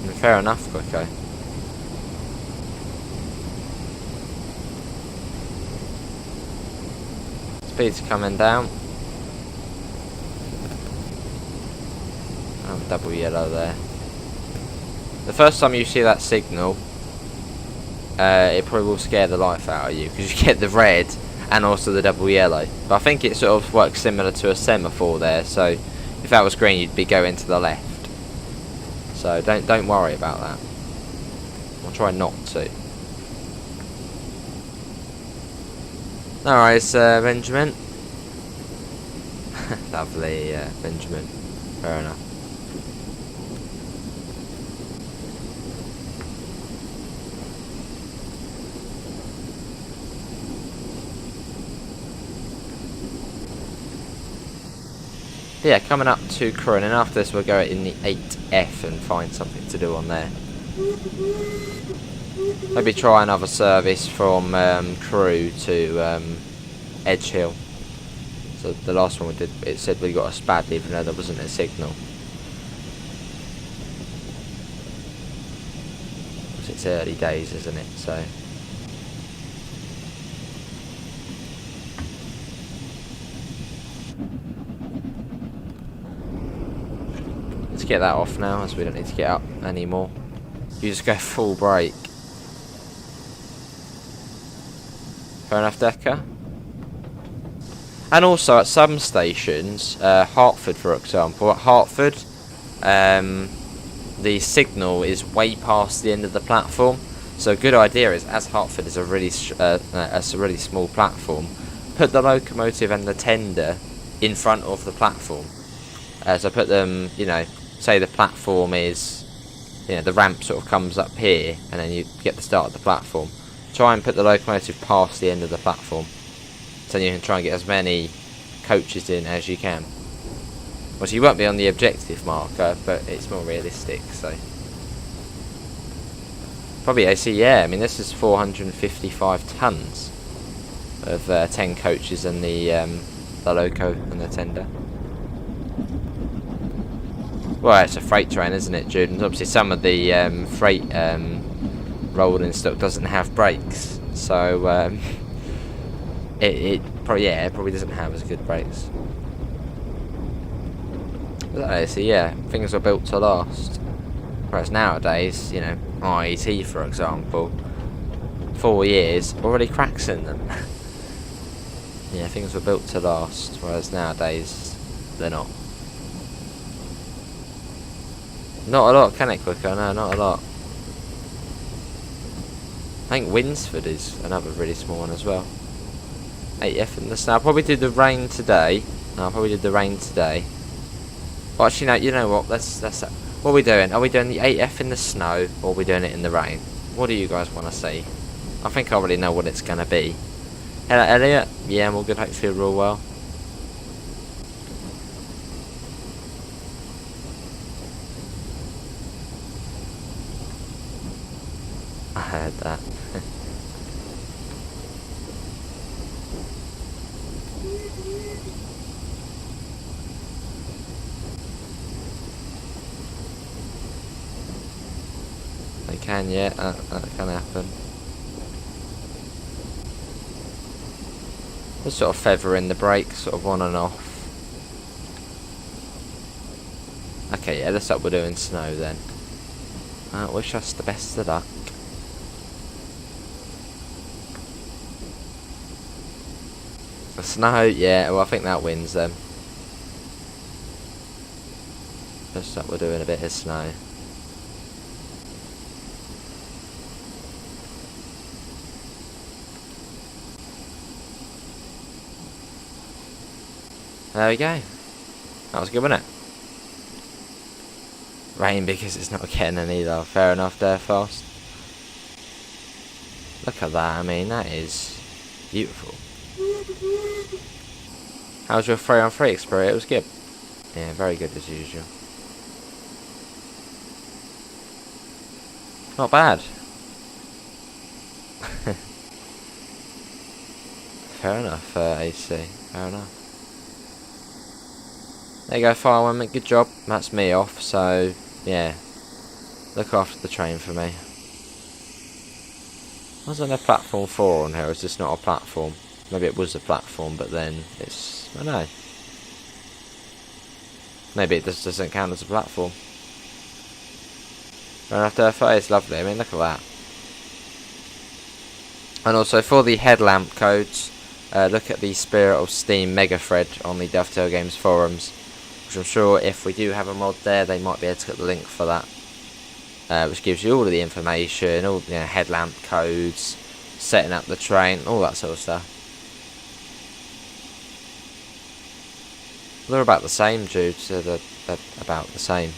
And fair enough, Quicko. Speed's coming down. Double yellow there. The first time you see that signal, it probably will scare the life out of you, because you get the red and also the double yellow. But I think it sort of works similar to a semaphore there. So if that was green, you'd be going to the left. So don't worry about that. I'll try not to. No worries, Benjamin. Lovely, Benjamin. Fair enough. Yeah, coming up to Crewe, and after this we'll go in the 8F and find something to do on there. Maybe try another service from Crewe to Edge Hill. So the last one we did, it said we got us badly, even though there wasn't a signal. It's early days, isn't it? So. Let's get that off now, as we don't need to get up anymore. You just go full brake. Fair enough, Decker. And also at some stations, Hertford for example, at Hertford, the signal is way past the end of the platform. So a good idea is, as Hertford is a really small platform, put the locomotive and the tender in front of the platform. So put them, you know, say the platform is, you know, the ramp sort of comes up here, and then you get the start of the platform. Try and put the locomotive past the end of the platform, so you can try and get as many coaches in as you can. Well, so you won't be on the objective marker, but it's more realistic, so. Probably AC, yeah, I mean this is 455 tonnes of 10 coaches and the loco and the tender. Well, it's a freight train, isn't it, Jude? And obviously some of the freight rolling stock doesn't have brakes, so it probably doesn't have as good brakes. So yeah, things are built to last. Whereas nowadays, you know, IET for example, 4 years, already cracks in them. Yeah, things were built to last, whereas nowadays, they're not. Not a lot, can it, quicker? No, not a lot. I think Winsford is another really small one as well. 8F in the snow. I'll probably do the rain today. No, I'll probably do the rain today. Well, actually, no, you know what? Let's what are we doing? Are we doing the 8F in the snow, or are we doing it in the rain? What do you guys want to see? I think I already know what it's going to be. Hello, Elliot. Yeah, I'm all good. Hopefully you're all well. I heard that. They can, yeah, that can happen. Just sort of feathering the brakes, sort of on and off. Okay, yeah, looks like we're doing snow then. Wish us the best of luck. The snow, yeah, well I think that wins them. Looks like we're doing a bit of snow. There we go. That was good, wasn't it? Rain because it's not getting any though. Fair enough there, Fast. Look at that, I mean, that is beautiful. How's your 3-on-3 experience? It was good. Yeah, very good as usual. Not bad. Fair enough, AC. Fair enough. There you go, Fireman. Good job. That's me off, so yeah. Look after the train for me. Wasn't there platform 4 on here? Or is this not a platform? Maybe it was a platform, but then it's... I don't know. Maybe it just doesn't count as a platform. Fair enough, there, it's lovely. I mean, look at that. And also, for the headlamp codes, look at the Spirit of Steam mega thread on the Dovetail Games forums. Which I'm sure if we do have a mod there, they might be able to get the link for that. Which gives you all of the information, all, you know, headlamp codes, setting up the train, all that sort of stuff. They're about the same, Jude. So they're about the same.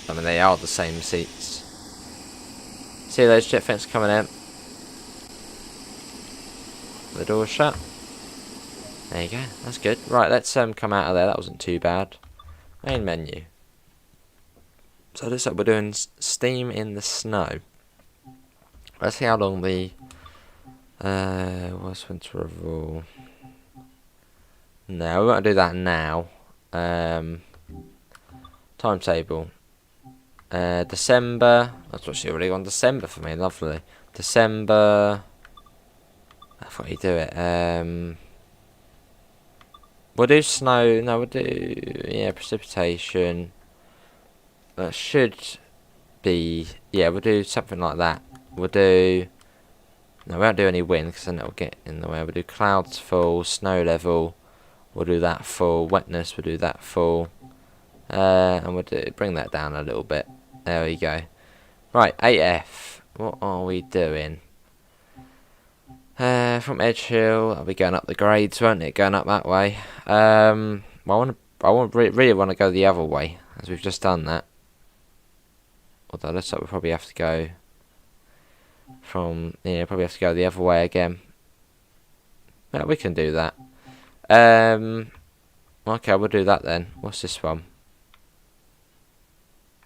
I mean, they are the same seats. See those jet fence coming in. The door's shut. There you go. That's good. Right, let's come out of there. That wasn't too bad. Main menu. So it looks like we're doing steam in the snow. Let's see how long the what's Trovo? No, we won't do that now. Timetable. December. That's actually already on December for me. Lovely. December. I thought you'd do it. We'll do snow. No, we'll do, yeah, precipitation. That should be, yeah, we'll do something like that. We'll do, no, we won't do any wind because then it'll get in the way. We'll do clouds full, snow level. We'll do that full. Wetness, we'll do that full. And we'll bring that down a little bit. There we go. Right, 8F. What are we doing? From Edge Hill, I'll be going up the grades, won't it? Going up that way. Well, really want to go the other way, as we've just done that. Although looks like we'll probably have to go from, yeah, probably have to go the other way again. Yeah, we can do that. Okay, we'll do that then. What's this one?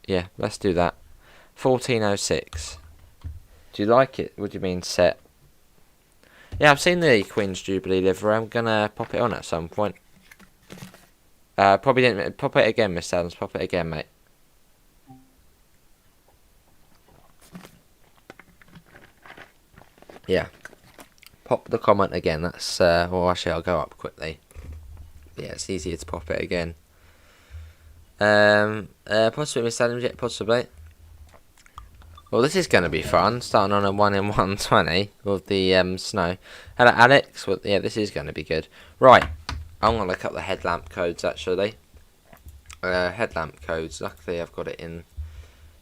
Yeah, let's do that. 1406. Do you like it? What do you mean set? Yeah, I've seen the Queen's Jubilee livery. I'm gonna pop it on at some point. Probably didn't pop it again, Miss Adams. Pop it again, mate. Yeah. Pop the comment again. That's well, actually, I'll go up quickly. Yeah, it's easier to pop it again. Possibly Mr. Jet, possibly. Well, this is going to be fun, starting on a 1 in 120 with the snow. Hello, Alex. Well, yeah, this is going to be good. Right, I'm going to look up the headlamp codes, actually. Headlamp codes. Luckily, I've got it in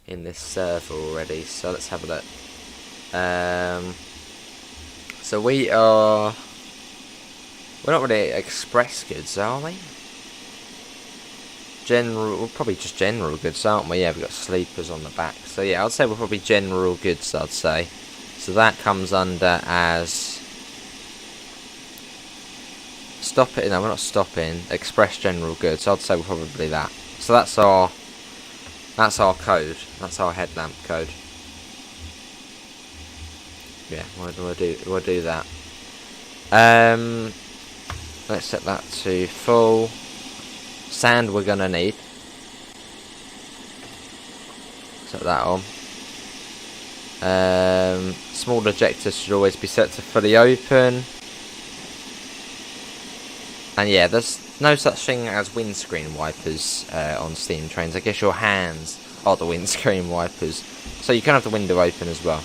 this server already, so let's have a look. So we're not really express goods, are we? We're probably just general goods, aren't we? Yeah, we've got sleepers on the back. So yeah, I'd say we're probably general goods, I'd say. So that comes under as... no, we're not stopping. Express general goods. I'd say we're probably that. So that's our code. That's our headlamp code. Yeah, we'll do that. Let's set that to full. Sand we're gonna need. Set that on. Small ejectors should always be set to fully open. And yeah, there's no such thing as windscreen wipers on steam trains. I guess your hands are the windscreen wipers. So you can have the window open as well.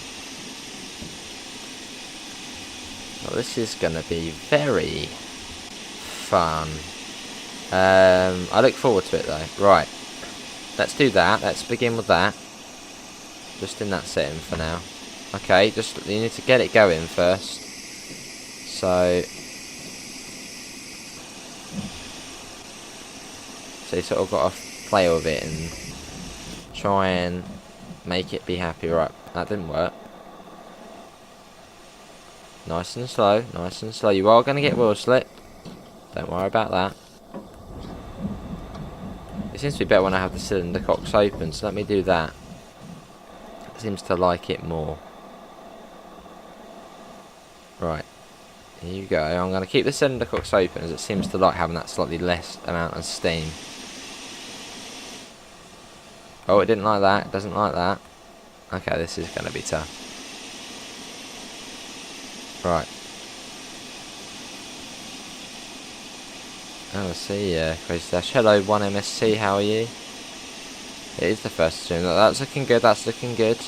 Well, this is gonna be very fun. I look forward to it though. Right, let's do that. Let's begin with that. Just in that setting for now. Okay, just you need to get it going first. So you sort of got to play with it and try and make it be happy. Right, that didn't work. Nice and slow, nice and slow. You are going to get wheel slip. Don't worry about that. It seems to be better when I have the cylinder cocks open, so let me do that. It seems to like it more. Right, here you go. I'm going to keep the cylinder cocks open as it seems to like having that slightly less amount of steam. Oh, it didn't like that. It doesn't like that. Okay, this is going to be tough. Right. Oh, I see, Crazy Dash. Hello, 1MSC, how are you? It is the first stream. That's looking good, that's looking good.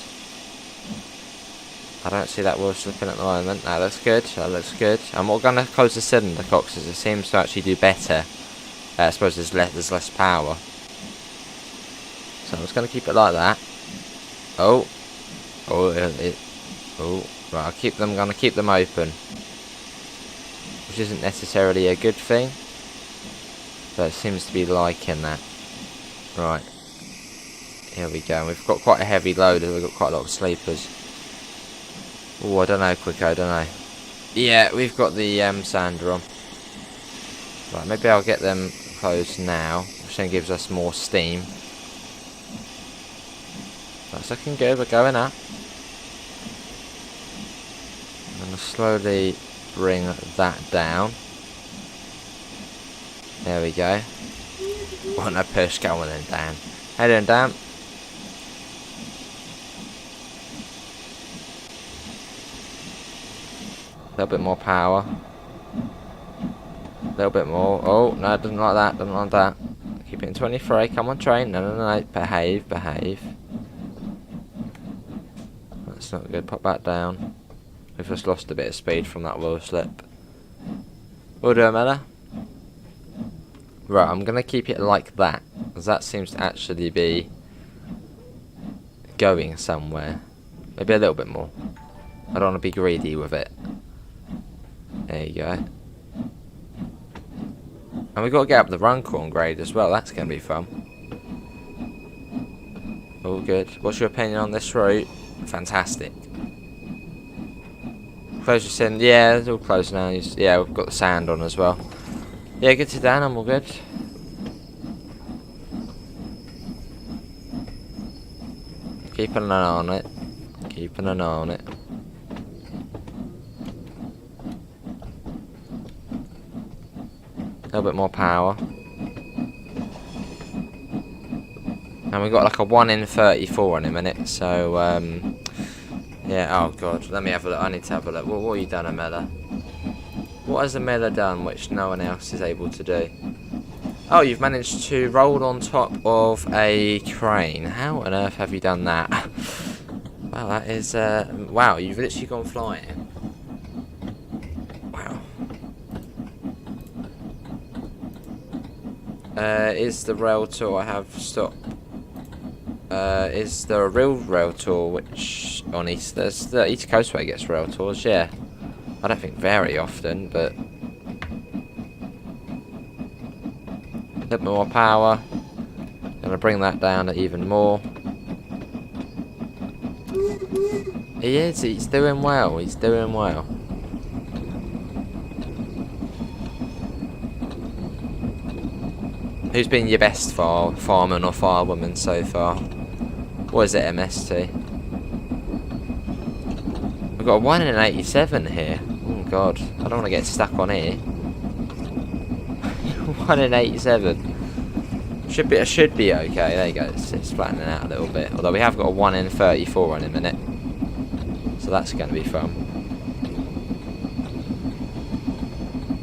I don't see that wheel slipping at the moment. No, that's good, that looks good. And we're going to close the cylinder cocks as it seems to actually do better. I suppose there's less power. So I'm just going to keep it like that. Oh. Oh, right, I'm going to keep them open. Which isn't necessarily a good thing. But it seems to be liking that. Right. Here we go. We've got quite a heavy load. We've got quite a lot of sleepers. Oh, I don't know, Quick, I don't know. Yeah, we've got the sander on. Right, maybe I'll get them closed now. Which then gives us more steam. That's looking good. We're going up. I'm going to slowly bring that down. There we go. Oh, no push going in, Dan. How you doing, Dan? A little bit more power. A little bit more. Oh, no, it doesn't like that. Doesn't like that. Keep it in 23. Come on, train. No. Behave. That's not good. Pop that down. We've just lost a bit of speed from that wheel slip. We'll do it, Mella. Right, I'm going to keep it like that, as that seems to actually be going somewhere. Maybe a little bit more. I don't want to be greedy with it. There you go. And we've got to get up the Runcorn grade as well, that's going to be fun. All good. What's your opinion on this route? Fantastic. Close your sin. Yeah, it's all closed now. Yeah, we've got the sand on as well. Yeah, good to Dan, I'm all good. Keeping an eye on it. Keeping an eye on it. A little bit more power. And we've got like a 1 in 34 in a minute, so yeah, oh god, let me have a look. I need to have a look. What have you done, Amela? What has Amela done which no one else is able to do? Oh, you've managed to roll on top of a crane. How on earth have you done that? Wow, that is, wow, you've literally gone flying. Wow. Is the rail tour I have stopped? Is there a real rail tour which on there's the East Coastway gets rail tours, yeah. I don't think very often, but a bit more power. Gonna bring that down even more. He is, he's doing well, he's doing well. Who's been your best fireman or firewoman so far? What is it, MST? We've got a 1 in 87 here. Oh god, I don't want to get stuck on here. 1 in 87. Should be okay. There you go. It's flattening out a little bit. Although we have got a 1 in 34 in a minute, so that's going to be fun.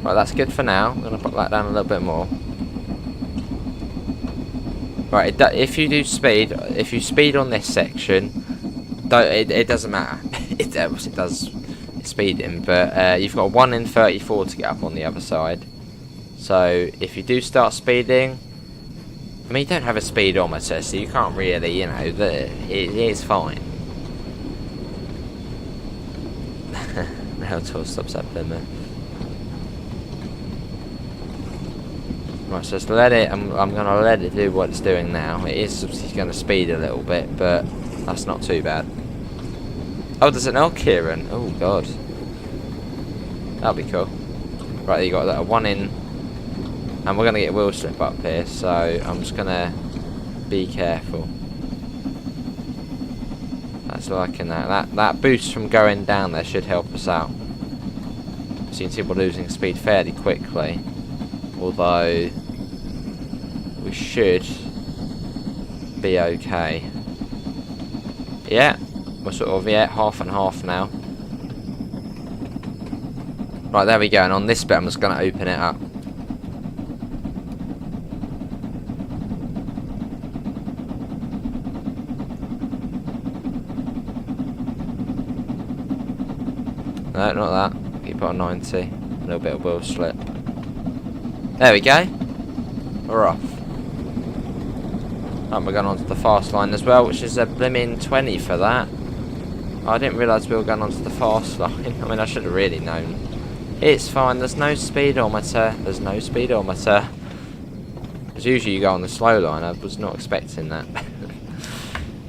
Right, that's good for now. I'm going to put that down a little bit more. Right, if you speed on this section, it doesn't matter. It does speeding, but you've got a 1 in 34 to get up on the other side. So if you do start speeding, I mean, you don't have a speedometer, so you can't really, you know, it is fine. Rail tour stops at Plymouth. Right, so just let it. I'm gonna let it do what it's doing now. It is obviously gonna speed a little bit, but that's not too bad. Oh, there's an L Kieran. Oh god, that'll be cool. Right, you got that 1 in, and we're gonna get wheel slip up here. So I'm just gonna be careful. That's liking that boost from going down there should help us out. So you can see we're losing speed fairly quickly. Although we should be okay. Yeah, we're sort of half and half now. Right, there we go. And on this bit, I'm just going to open it up. No, not that. Keep it on 90. A little bit of wheel slip. There we go. We're off. And we're going on to the fast line as well, which is a blimmin' 20 for that. I didn't realise we were going on to the fast line. I mean, I should have really known. It's fine. There's no speedometer. There's no speedometer. Because usually you go on the slow line. I was not expecting that.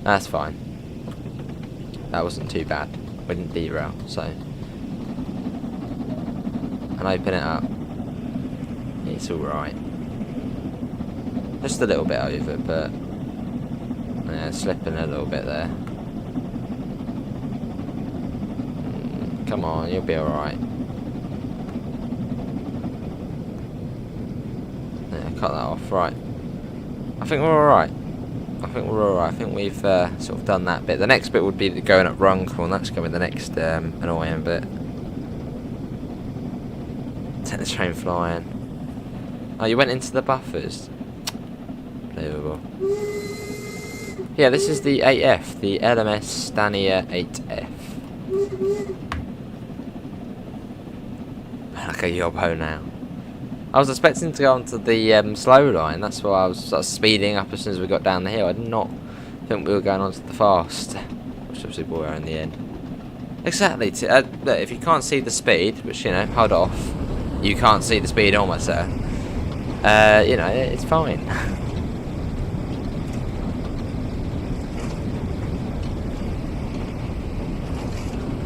That's fine. That wasn't too bad. We didn't derail, so. And open it up. It's alright. Just a little bit over, but yeah, slipping a little bit there. Come on, you'll be alright. Yeah, cut that off. Right. I think we're alright. I think we've sort of done that bit. The next bit would be going up Runcorn. That's going to be the next annoying bit. Take the train flying. Oh, you went into the buffers. Unbelievable. Yeah, this is the 8F, the LMS Stania 8F. Like a yobbo now. I was expecting to go onto the slow line. That's why I was sort of speeding up as soon as we got down the hill. I did not think we were going onto the fast, which obviously we were in the end. Exactly. Look, if you can't see the speed, which, you know, hold off, you can't see the speedometer. You know, it's fine.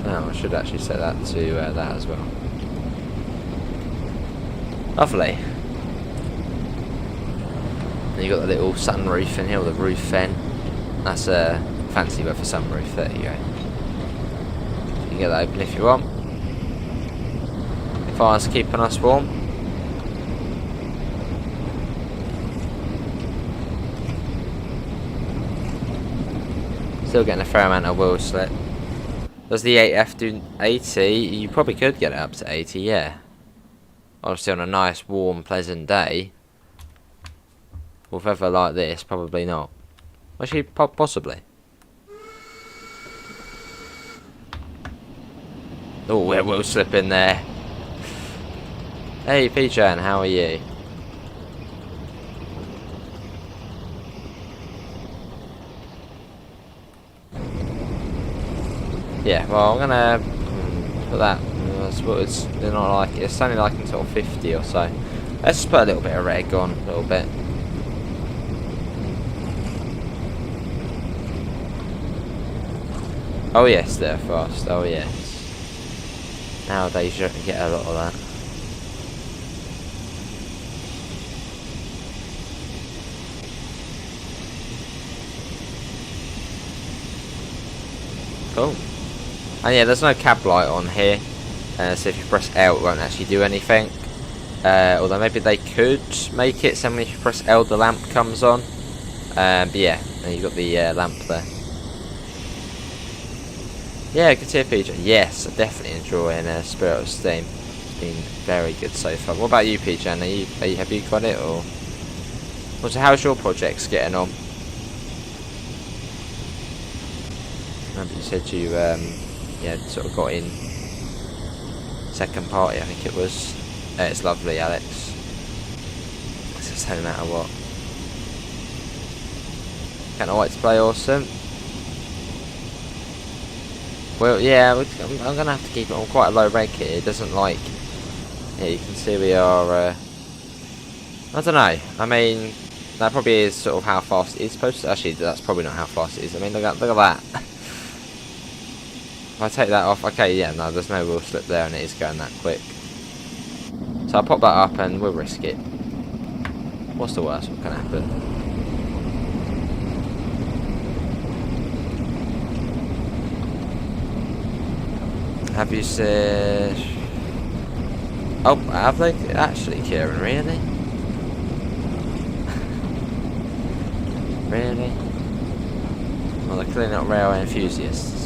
Oh, I should actually set that to that as well. Lovely. And you got the little sunroof in here, or the roof vent. That's a fancy word for sunroof. There you go. You can get that open if you want. The fire's keeping us warm. Still getting a fair amount of wheel slip. Does the 8F do 80? You probably could get it up to 80, yeah. Obviously on a nice, warm, pleasant day. with weather like this, probably not. Actually, possibly. Oh, we'll slip in there. Hey, P-Chan, how are you? Yeah, well, I'm gonna put that. It's not like it's only like until 50 or so. Let's just put a little bit of reg on, a little bit. Oh yes, they're fast. Oh yes. Nowadays you don't get a lot of that. Cool. And yeah, there's no cab light on here, so if you press L it won't actually do anything. Although maybe they could make it so when if you press L the lamp comes on. But yeah, and you've got the lamp there. Yeah, good to hear, PJ. Yes, I'm definitely enjoying Spirit of Steam. It's been very good so far. What about you, PJ? Have you got it, or how's your projects getting on? Remember you said you yeah, sort of got in second party, I think it was. It's lovely, Alex. It's just no matter what. Can't wait to play awesome. Well, yeah, I'm gonna have to keep it on quite a low reg here. It doesn't like. Yeah, you can see we are. I don't know. I mean, that probably is sort of how fast it is supposed to. Actually, that's probably not how fast it is. I mean, look at that. If I take that off, okay, yeah, no, there's no wheel slip there, and it is going that quick. So I'll pop that up, and we'll risk it. What's the worst? What can happen? Have you said? Oh, have they actually, Kieran? Really? Really? Well, they're clearly not railway enthusiasts.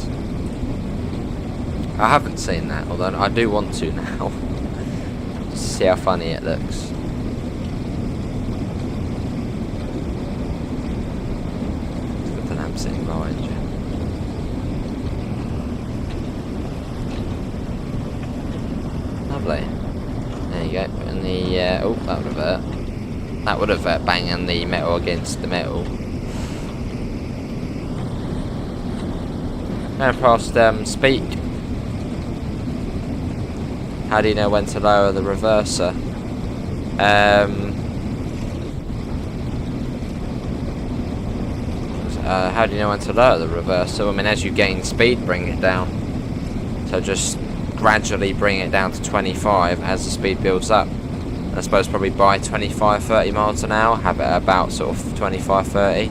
I haven't seen that, although I do want to now. Just to see how funny it looks. Let's put the lamp sitting behind you. Lovely. There you go. Putting the oh, that would have hurt. That would have hurt, banging the metal against the metal. Now past Speak. How do you know when to lower the reverser? How do you know when to lower the reverser? I mean, as you gain speed, bring it down. So just gradually bring it down to 25 as the speed builds up. And I suppose probably by 25-30 miles an hour, have it about sort of 25-30.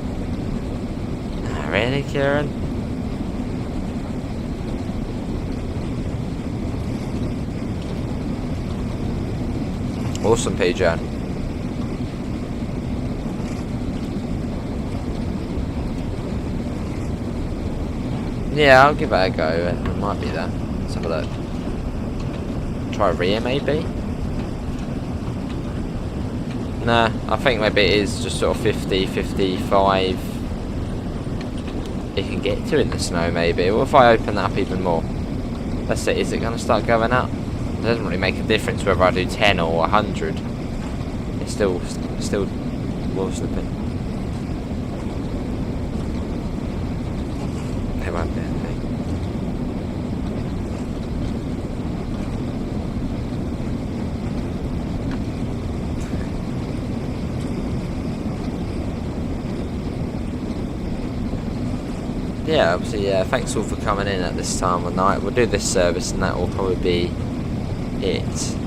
Really, Kieran? Awesome, PJ. Yeah, I'll give it a go. It might be that. Let's have a look. Try rear, maybe? Nah, I think maybe it is just sort of 50, 55. You can get to in the snow, maybe. What if I open that up even more? Let's see, is it going to start going up? It doesn't really make a difference whether I do 10 or 100. It's still wheel slipping. It won't be anything. Yeah, obviously, yeah, thanks all for coming in at this time of night. We'll do this service and that will probably be it.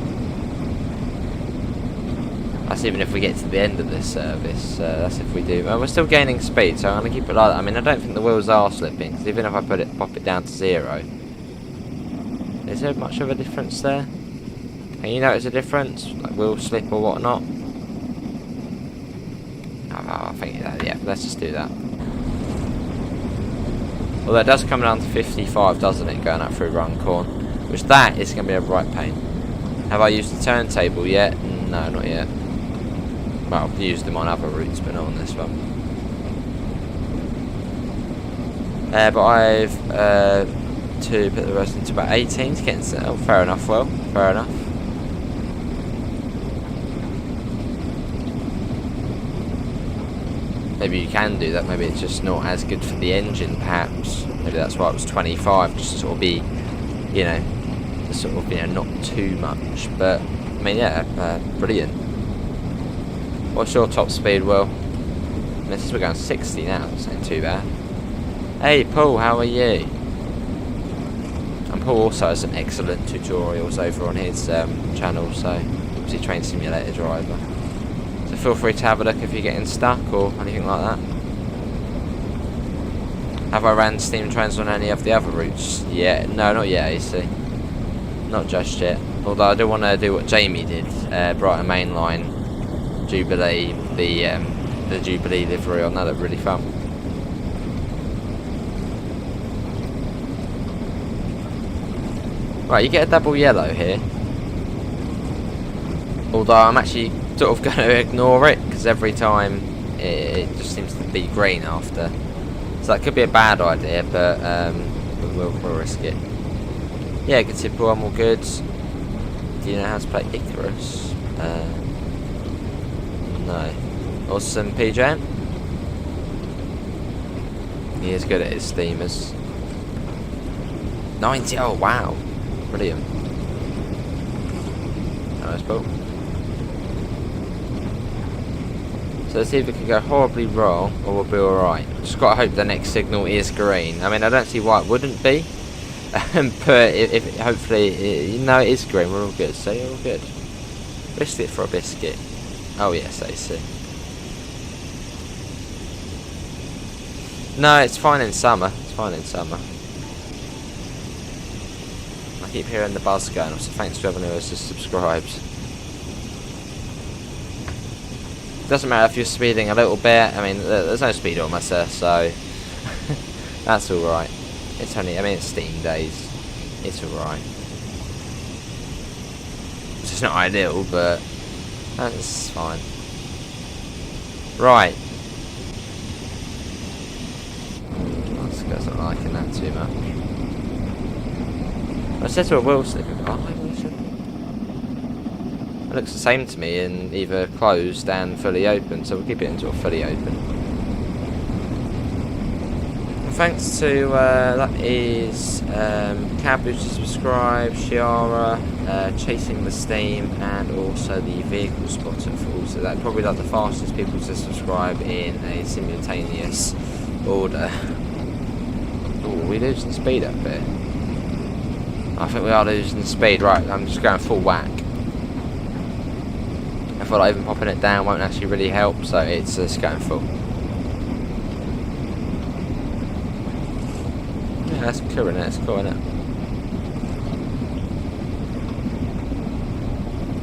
That's even if we get to the end of this service. That's if we do. We're still gaining speed, so I'm going to keep it like that. I mean, I don't think the wheels are slipping, because even if I pop it down to 0, is there much of a difference there? Can you notice a difference, like wheel slip or whatnot? I think yeah, let's just do that. Well, that does come down to 55, doesn't it, going up through Runcorn? Which that is going to be a right pain. Have I used the turntable yet? No, not yet. Well, I've used them on other routes, but not on this one. But I've to put the rest into about 18 to get into. Oh, fair enough. Well, fair enough. Maybe you can do that. Maybe it's just not as good for the engine, perhaps. Maybe that's why it was 25, just to sort of be, you know, sort of, you know, not too much. But I mean, yeah, brilliant. What's your top speed, Will? This is, we're going 60 now. It's not too bad. Hey, Paul, how are you? And Paul also has some excellent tutorials over on his channel. So, obviously, train simulator driver. So feel free to have a look if you're getting stuck or anything like that. Have I ran steam trains on any of the other routes? Yeah, no, not yet, you see. Not just yet. Although I do want to do what Jamie did, Brighton Main Line, Jubilee, the Jubilee livery on that. Looked really fun. Right, you get a double yellow here. Although I'm actually sort of going to ignore it, because every time it just seems to be green after. So that could be a bad idea, but we'll risk it. Yeah, good tip, I'm all good. Do you know how to play Icarus? No. Awesome, PJ. He is good at his steamers. 90, oh wow. Brilliant. Nice boat. So let's see if it can go horribly wrong or we'll be alright. Just got to hope the next signal is green. I mean, I don't see why it wouldn't be. But if hopefully, you know, it is green, we're all good. So you're all good. Risk it for a biscuit. Oh yes, I see. No, it's fine in summer. It's fine in summer. I keep hearing the buzz going off, so thanks to everyone who has just subscribed. Doesn't matter if you're speeding a little bit. I mean, there's no speed on sir, so that's all right. It's only, I mean, it's steam days. It's all right. It's just not ideal, but that's fine. Right. This guy's not liking that too much. I said to a wheel slip. Oh, it looks the same to me in either closed and fully open, so we'll keep it into a fully open. And thanks to that is Cabbage to subscribe, Shiara, Chasing the Steam, and also the Vehicle Spotter for also that. Probably like the fastest people to subscribe in a simultaneous order. Oh, are we losing speed up there? I think we are losing speed. Right, I'm just going full whack. I feel like even popping it down won't actually really help, so it's just going full. Yeah, that's clear, isn't it? It's cool, isn't it?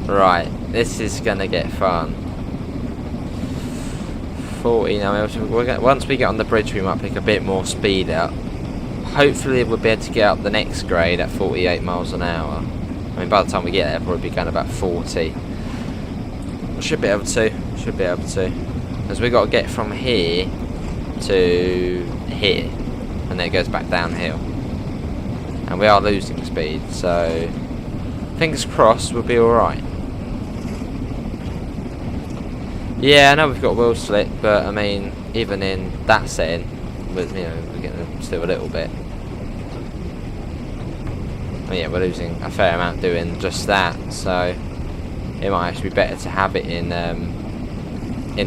Right, this is gonna get fun. 40 now. Once we get on the bridge, we might pick a bit more speed up. Hopefully we'll be able to get up the next grade at 48 miles an hour. I mean, by the time we get there, we'll probably be going about 40. Should be able to. Should be able to. Because we've got to get from here to here. And then it goes back downhill. And we are losing speed, so fingers crossed we'll be alright. Yeah, I know we've got wheel slip, but I mean, even in that setting, we're getting still a little bit. But yeah, we're losing a fair amount doing just that, so it might actually be better to have it in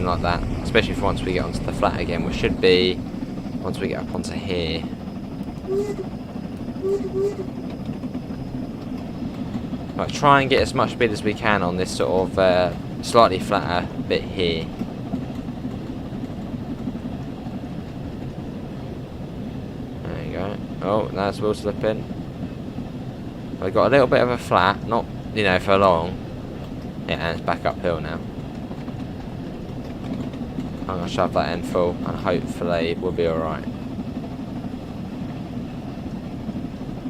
like that, especially for once we get onto the flat again, which should be once we get up onto here. Right, try and get as much speed as we can on this sort of slightly flatter bit here. There you go. Oh, that's wheel slipping. We've got a little bit of a flat, not, you know, for long. Yeah, and it's back uphill now. I'm going to shove that in full and hopefully we'll be alright.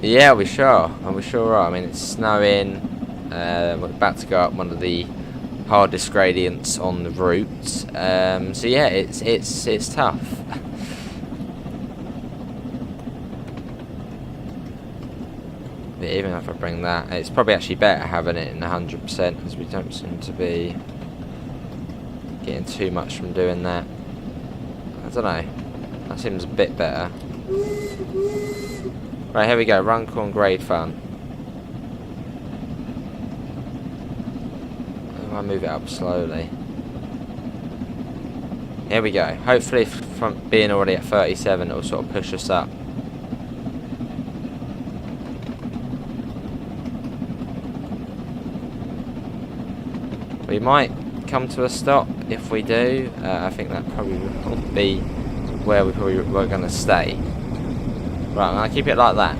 Yeah, we sure are. I mean, it's snowing. We're about to go up one of the hardest gradients on the route. So yeah, it's tough. But even if I bring that, it's probably actually better having it in 100% because we don't seem to be getting too much from doing that. I don't know. That seems a bit better. Right, here we go. Runcorn grade fun. I'll move it up slowly. Here we go. Hopefully, from being already at 37, it will sort of push us up. We might come to a stop. If we do, I think that probably will be where we're going to stay. Right, I'm going to keep it like that.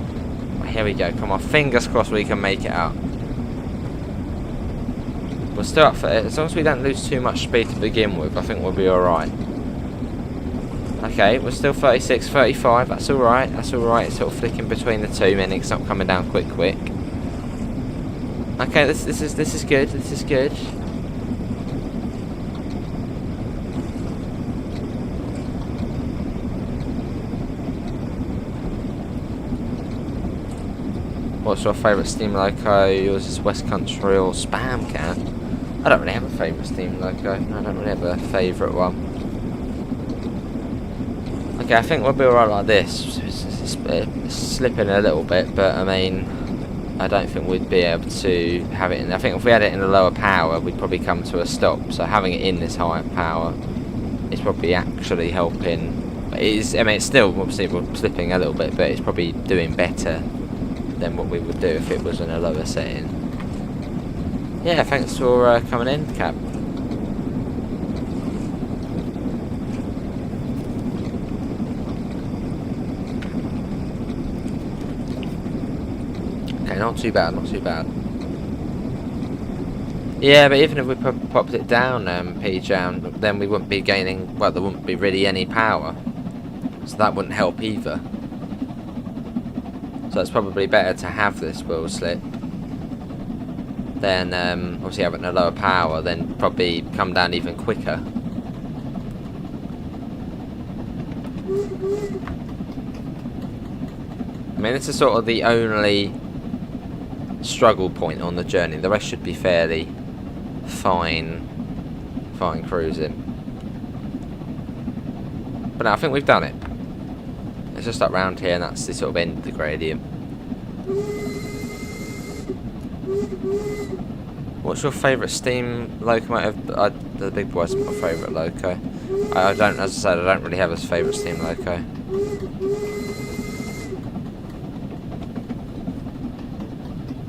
Here we go. Come on, fingers crossed we can make it up. We're still up for it. As long as we don't lose too much speed to begin with, I think we'll be alright. Okay, we're still 36, 35. That's alright. That's alright. It's sort of flicking between the two, meaning it's not coming down quick. Okay, this is good. This is good. What's your favourite steam loco? Yours is West Country or Spam Cat? I don't really have a favourite steam loco. I don't really have a favourite one. Okay, I think we'll be alright like this. It's slipping a little bit, but I mean, I don't think we'd be able to have it in. I think if we had it in a lower power, we'd probably come to a stop. So having it in this higher power is probably actually helping. It is, I mean, it's still obviously we're slipping a little bit, but it's probably doing better than what we would do if it was in a lower setting. Yeah, thanks for coming in, Cap. Okay, not too bad, not too bad. Yeah, but even if we popped it down, P-Jam, then we wouldn't be gaining, well, there wouldn't be really any power. So that wouldn't help either. So it's probably better to have this wheel slip than obviously having a lower power, then probably come down even quicker. I mean, this is sort of the only struggle point on the journey. The rest should be fairly fine cruising. But no, I think we've done it. It's just up round here, and that's the sort of end of the gradient. What's your favourite steam locomotive? The big boy's my favourite loco. I don't, as I said, I don't really have a favourite steam loco.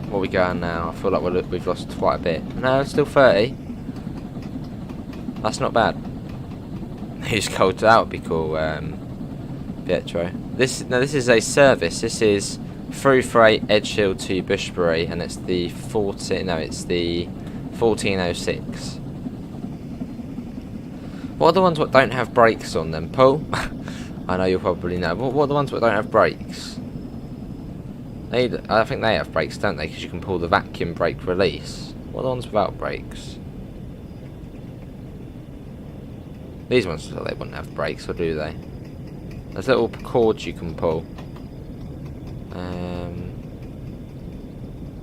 What are we going now? I feel like we've lost quite a bit. No, it's still 30. That's not bad. Who's cold? That would be cool. Pietro. This is a service. This is through Freight Edgehill to Bushbury, and it's the 1406. What are the ones that don't have brakes on them, Paul? I know you'll probably know. What are the ones that don't have brakes? I think they have brakes, don't they? Because you can pull the vacuum brake release. What are the ones without brakes? These ones, they wouldn't have brakes, or do they? There's little cords you can pull.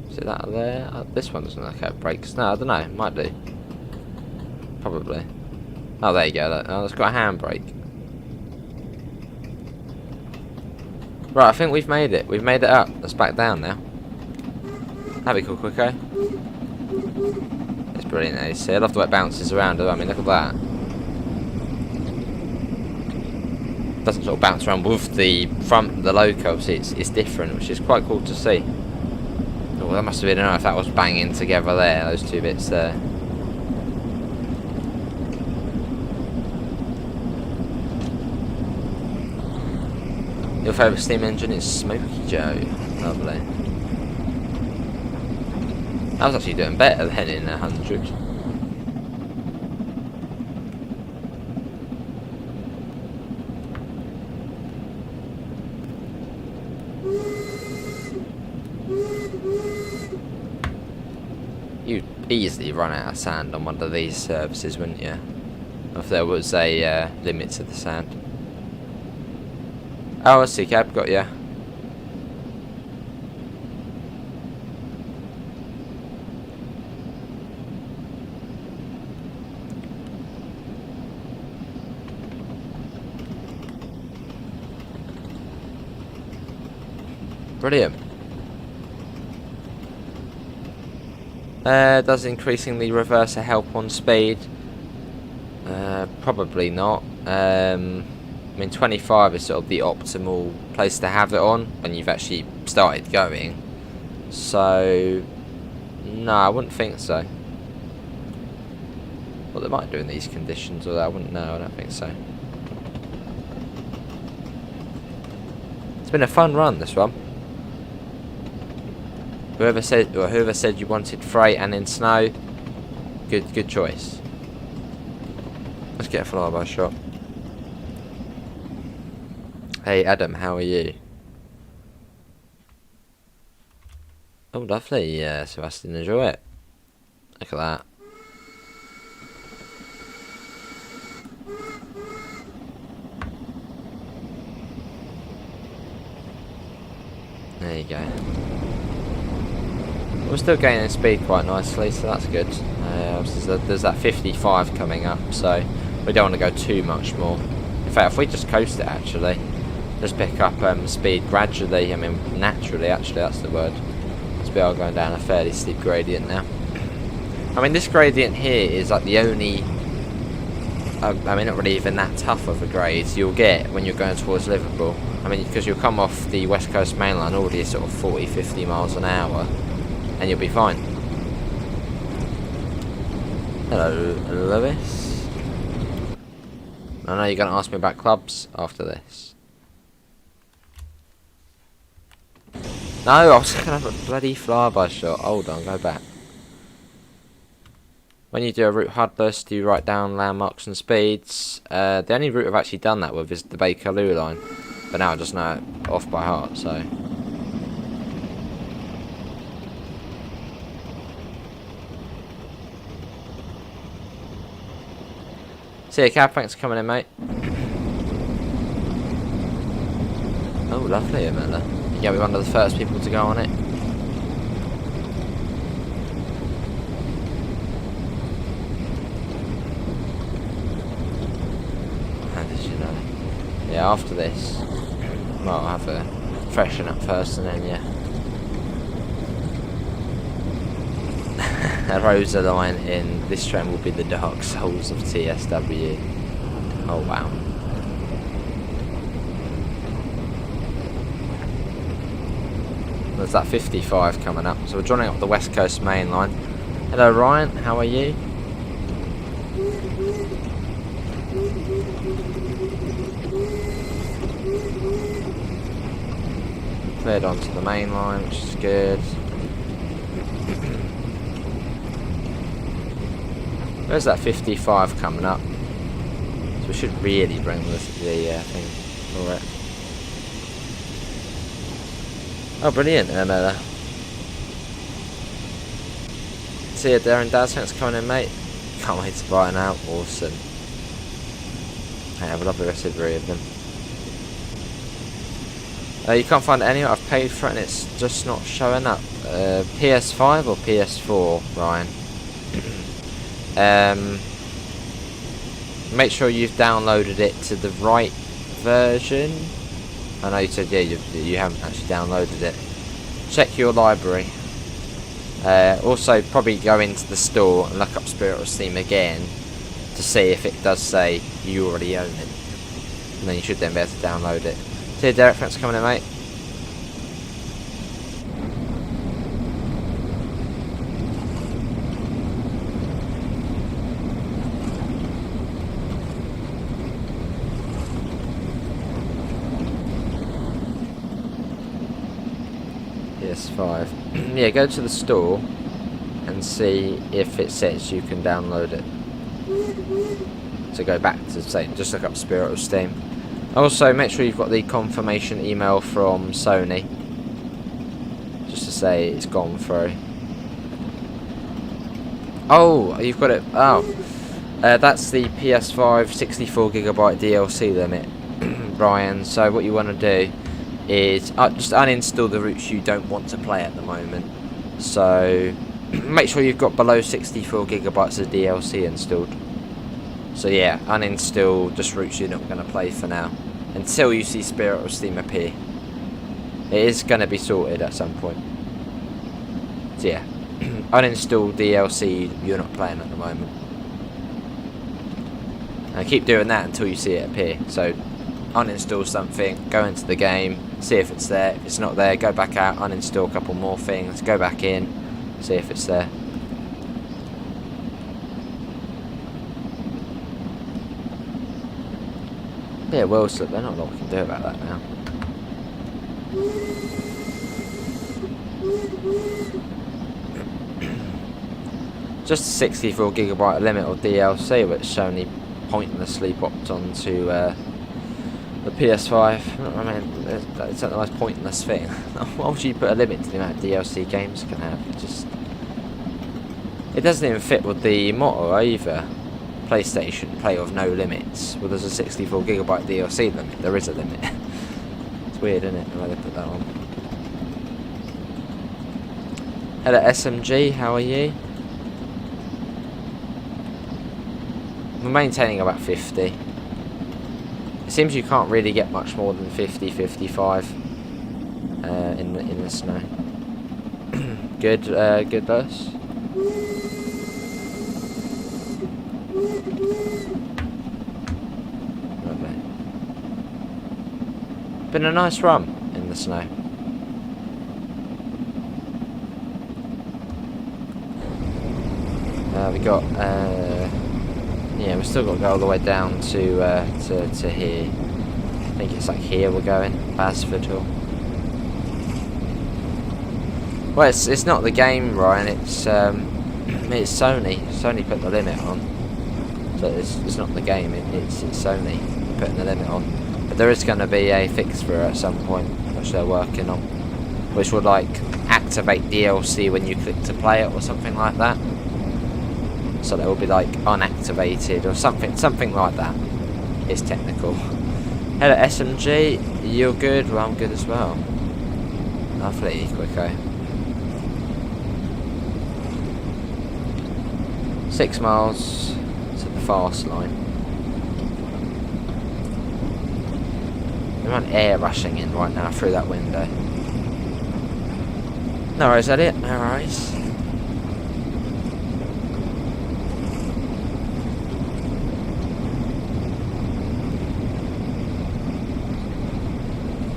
Is it that there? This one doesn't look have brakes. No, I don't know. It might do. Probably. Oh, there you go. Oh, it's got a handbrake. Right, I think we've made it. We've made it up. Let's back down now. That'd be cool, Quico. It's brilliant, AC. I love the way it bounces around. I mean, look at that. Doesn't sort of bounce around with the front of the loco, so it's different, which is quite cool to see. Oh, that must have been enough if that was banging together there, those two bits there. Your favourite steam engine is Smoky Joe. Lovely. I was actually doing better than in 100. You easily run out of sand on one of these services, wouldn't you? If there was a limit to the sand. Oh, I see, Cab, got ya. Brilliant. Does increasingly reverse a help on speed? Probably not. I mean, 25 is sort of the optimal place to have it on when you've actually started going. So, no, I wouldn't think so. What they might do in these conditions, although I wouldn't know, I don't think so. It's been a fun run, this one. Whoever said you wanted freight and in snow, good choice. Let's get a flyby shot. Hey Adam, how are you? Oh, lovely, Sebastian, enjoy it. Look at that. There you go. We're still gaining speed quite nicely, so that's good. There's that 55 coming up, so we don't want to go too much more. In fact, if we just coast it, actually, just pick up speed gradually, I mean naturally, actually, that's the word. Because we are going down a fairly steep gradient now. I mean, this gradient here is like the only, I mean, not really even that tough of a grade you'll get when you're going towards Liverpool. I mean, because you'll come off the West Coast main line already sort of 40-50 miles an hour. And you'll be fine. Hello, Lewis. I know you're going to ask me about clubs after this. No, I was going to have a bloody flyby shot. Hold on, go back. When you do a route HUD list, you write down landmarks and speeds. The only route I've actually done that with is the Bakerloo line. But now I just know it off by heart, so... See you, Cab. Thanks for coming in, mate. Oh, lovely, Amanda. Yeah, we're one of the first people to go on it. How did you know? Yeah, after this, well, I'll have a freshen up first and then, yeah. A Rosa line in this train will be the Dark Souls of TSW. Oh wow. There's that 55 coming up, so we're joining up the West Coast main line. Hello Ryan, how are you? Cleared onto the main line, which is good. There's that 55 coming up, so we should really bring the thing for it. Oh, brilliant, Emma. See you, Darren Daz. Thanks for coming in, mate. Can't wait to buy it now. Awesome. Hey, have a lovely rest of the evening. You can't find it anywhere. I've paid for it and it's just not showing up. PS5 or PS4, Ryan? Make sure you've downloaded it to the right version. I know you said yeah, you haven't actually downloaded it. Check your library. Also, probably go into the store and look up Spirit of Steam again to see if it does say you already own it. And then you should then be able to download it. See you, Derek. Thanks for coming in, mate. PS5. Yeah, go to the store and see if it says you can download it. So go back to say, just look up Spirit of Steam. Also, make sure you've got the confirmation email from Sony, just to say it's gone through. Oh, you've got it. Oh, that's the PS5 64GB DLC limit, Brian. So what you want to do is just uninstall the routes you don't want to play at the moment. So make sure you've got below 64GB of DLC installed. So yeah, uninstall just routes you're not going to play for now, until you see Spirit of Steam appear. It is going to be sorted at some point. So yeah, uninstall DLC you're not playing at the moment. And keep doing that until you see it appear. So uninstall something, go into the game, see if it's there. If it's not there, go back out, uninstall a couple more things, go back in, see if it's there. Yeah, well, so there's not a lot we can do about that now. Just a 64GB limit of DLC, which Sony pointlessly popped onto the PS5. I mean, it's not the most pointless thing. Why would you put a limit to the amount of DLC games you can have? It doesn't even fit with the motto either. PlayStation, play with no limits. Well, there's a 64GB DLC limit. There is a limit. It's weird, isn't it, the way they put that on. Hello SMG, how are you? We're maintaining about 50. It seems you can't really get much more than 50, 55 in the snow. Good, good bus. Lovely. Been a nice run in the snow. We got yeah, we've still got to go all the way down to here. I think it's like here we're going, Basford Hill. Well, it's not the game, Ryan. It's Sony. Sony put the limit on, so it's not the game. It's Sony putting the limit on. But there is going to be a fix for it at some point, which they're working on, which would like activate DLC when you click to play it or something like that. So they will be like unactivated or something like that. It's technical. Hello SMG, you're good? Well, I'm good as well. Lovely, Quicko. 6 miles to the fast line. There's an air rushing in right now through that window. No worries, Elliot, no worries.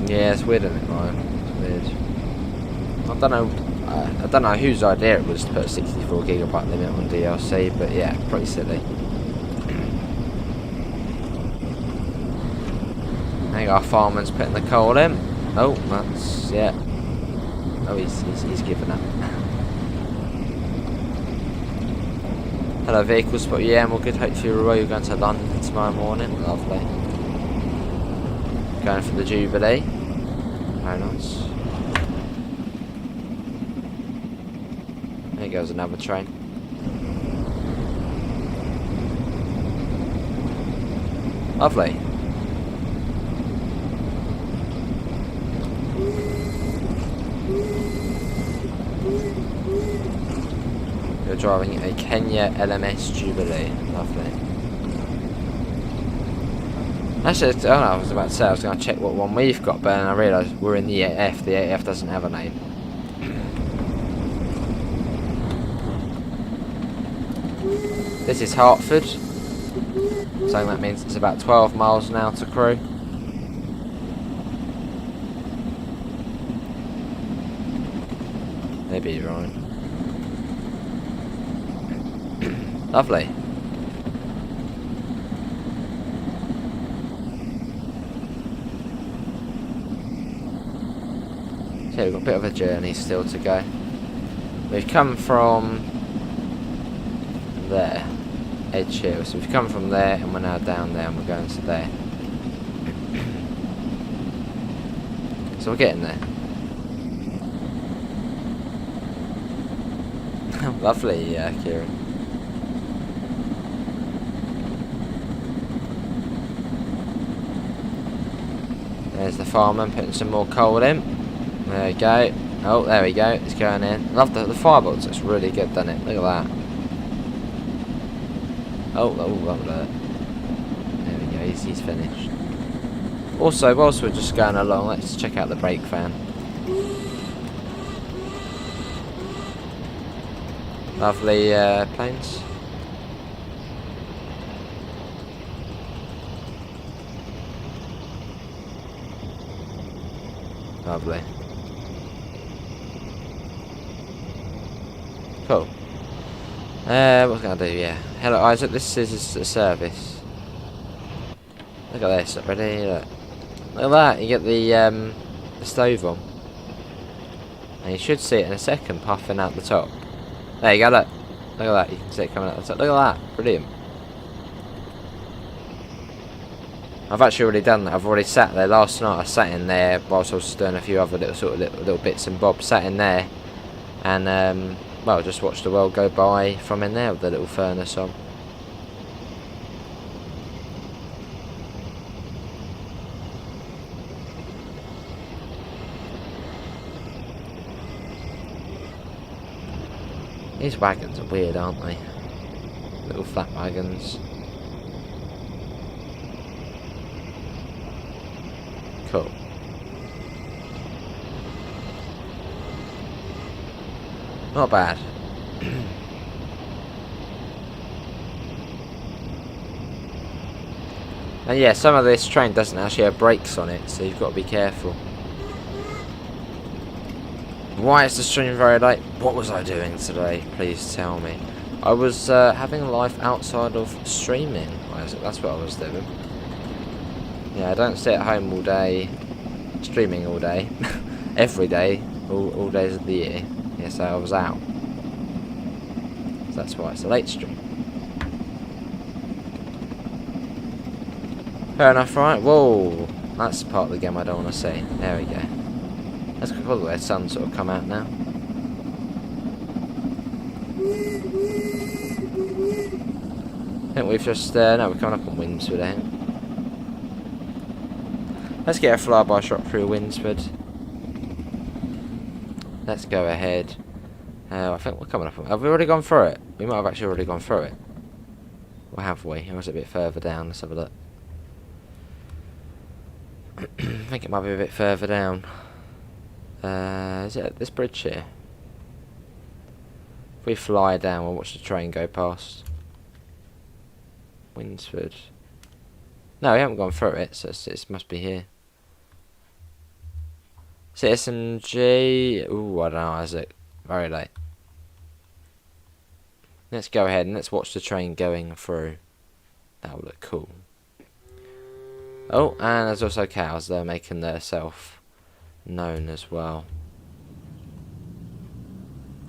Yeah, it's weird, isn't it, Ryan? It's weird. I don't know whose idea it was to put a 64GB limit on DLC, but yeah, pretty silly. There you go, our farmer's putting the coal in. Oh, that's, yeah. Oh, he's given up. Hello, vehicle spot. Yeah, I'm all good. Hopefully you're going to London tomorrow morning. Lovely. Going for the Jubilee. Very nice. There goes another train. Lovely. You're driving a Kenya LMS Jubilee. Lovely. Actually, oh no, I was about to say I was going to check what one we've got, but then I realised we're in the 8F. The 8F doesn't have a name. This is Hertford, so that means it's about 12 miles now to Crewe. Maybe you're right. Lovely. So we've got a bit of a journey still to go. We've come from there, Edge Hill. So we've come from there and we're now down there and we're going to there. So we're getting there. Lovely, Kieran. There's the fireman putting some more coal in. There we go. Oh, there we go. It's going in. Love the firebox. It's really good, doesn't it? Look at that. Oh, there we go. He's finished. Also, whilst we're just going along, let's check out the brake fan. Lovely planes. Lovely. Cool. What's going to do? Yeah. Hello, Isaac. This is a service. Look at this. Ready? Look at that. You get the stove on, and you should see it in a second, puffing out the top. There you go. Look. Look at that. You can see it coming out the top. Look at that. Brilliant. I've actually already done that. I've already sat there last night. I sat in there whilst I was doing a few other little bits and bobs. Sat in there, and well, just watched the world go by from in there with the little furnace on. These wagons are weird, aren't they? Little flat wagons. Cool. Not bad. And yeah, some of this train doesn't actually have brakes on it, so you've got to be careful. Why is the stream very late? What was I doing today? Please tell me. I was having a life outside of streaming. That's what I was doing. Yeah, I don't stay at home all day, streaming all day, every day, all days of the year. Yeah, so I was out. So that's why it's a late stream. Fair enough, right? Whoa, that's the part of the game I don't want to see. There we go. That's probably where the sun sort of come out now. I think we've just, no, we're coming up on Winsford, I think. Let's get a flyby shot through Winsford. Let's go ahead. I think we're coming up on... Have we already gone through it? We might have actually already gone through it. Or have we? Or was it a bit further down? Let's have a look. I think it might be a bit further down. Is it at this bridge here? If we fly down, we'll watch the train go past. Winsford. No, we haven't gone through it, so it must be here. CSMG. Ooh, I don't know, is it? Very late. Let's go ahead and let's watch the train going through. That will look cool. Oh, and there's also cows. They're making themselves known as well.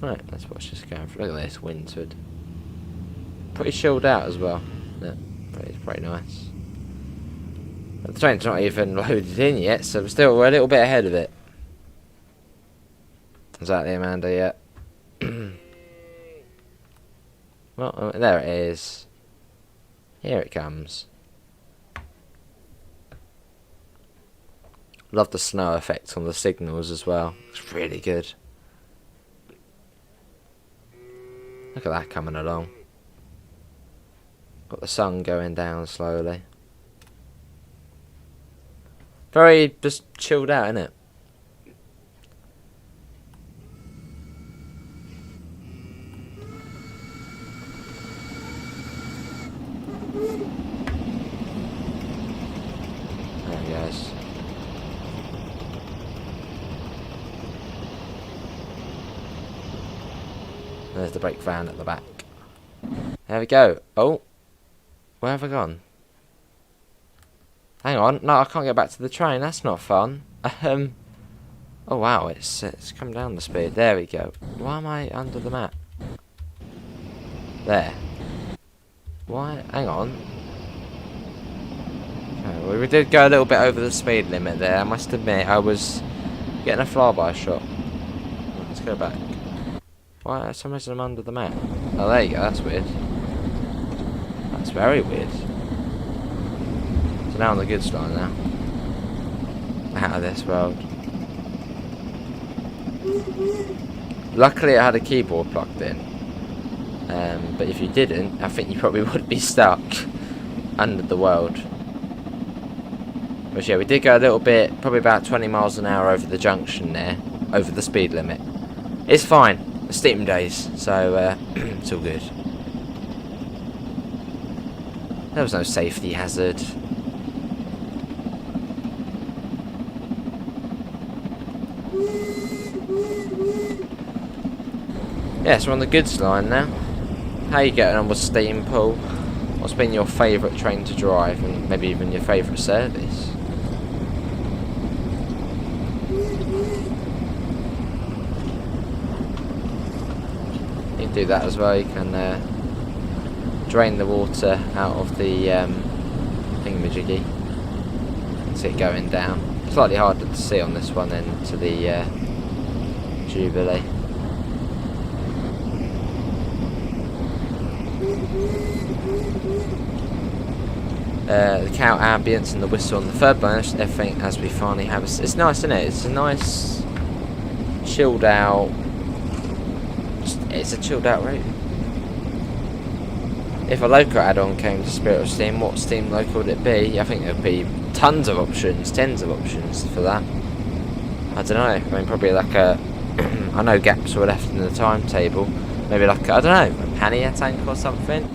Right, let's watch this going through. Look at this, Winsford. Pretty chilled out as well. Yeah, pretty nice. But the train's not even loaded in yet, so we're a little bit ahead of it. Exactly, Amanda, yeah. Well, there it is. Here it comes. Love the snow effect on the signals as well. It's really good. Look at that coming along. Got the sun going down slowly. Very just chilled out, innit? There he goes. There's the brake van at the back. There we go. Oh, where have I gone? Hang on, no, I can't get back to the train. That's not fun. Oh wow, it's come down the speed. There we go. Why am I under the map? There. Why? Hang on. Okay, well, we did go a little bit over the speed limit there. I must admit, I was getting a flyby shot. Let's go back. Why? For some reason I'm under the map. Oh, there you go. That's weird. That's very weird. So now on the goods line now. out of this world. Luckily I had a keyboard plugged in, but if you didn't, I think you probably would be stuck under the world. Which, yeah, we did go a little bit, probably about 20 miles an hour over the junction there, over the speed limit. It's fine, it's Steam days, so it's all good. There was no safety hazard. Yes, we're on the goods line now. How are you getting on with Steam, Paul? What's been your favourite train to drive, and maybe even your favourite service? You can do that as well. You can drain the water out of the thingamajiggy. See it going down. Slightly harder to see on this one then to the Jubilee. The cow ambience and the whistle on the third bonus, everything as we finally have. It's nice, isn't it? It's a nice chilled out. It's a chilled out route. If a loco add-on came to Spirit of Steam, what Steam loco would it be? I think there would be tons of options, tens of options for that. I don't know. I mean, probably like a. I know gaps were left in the timetable. Maybe like I don't know, a pannier tank or something.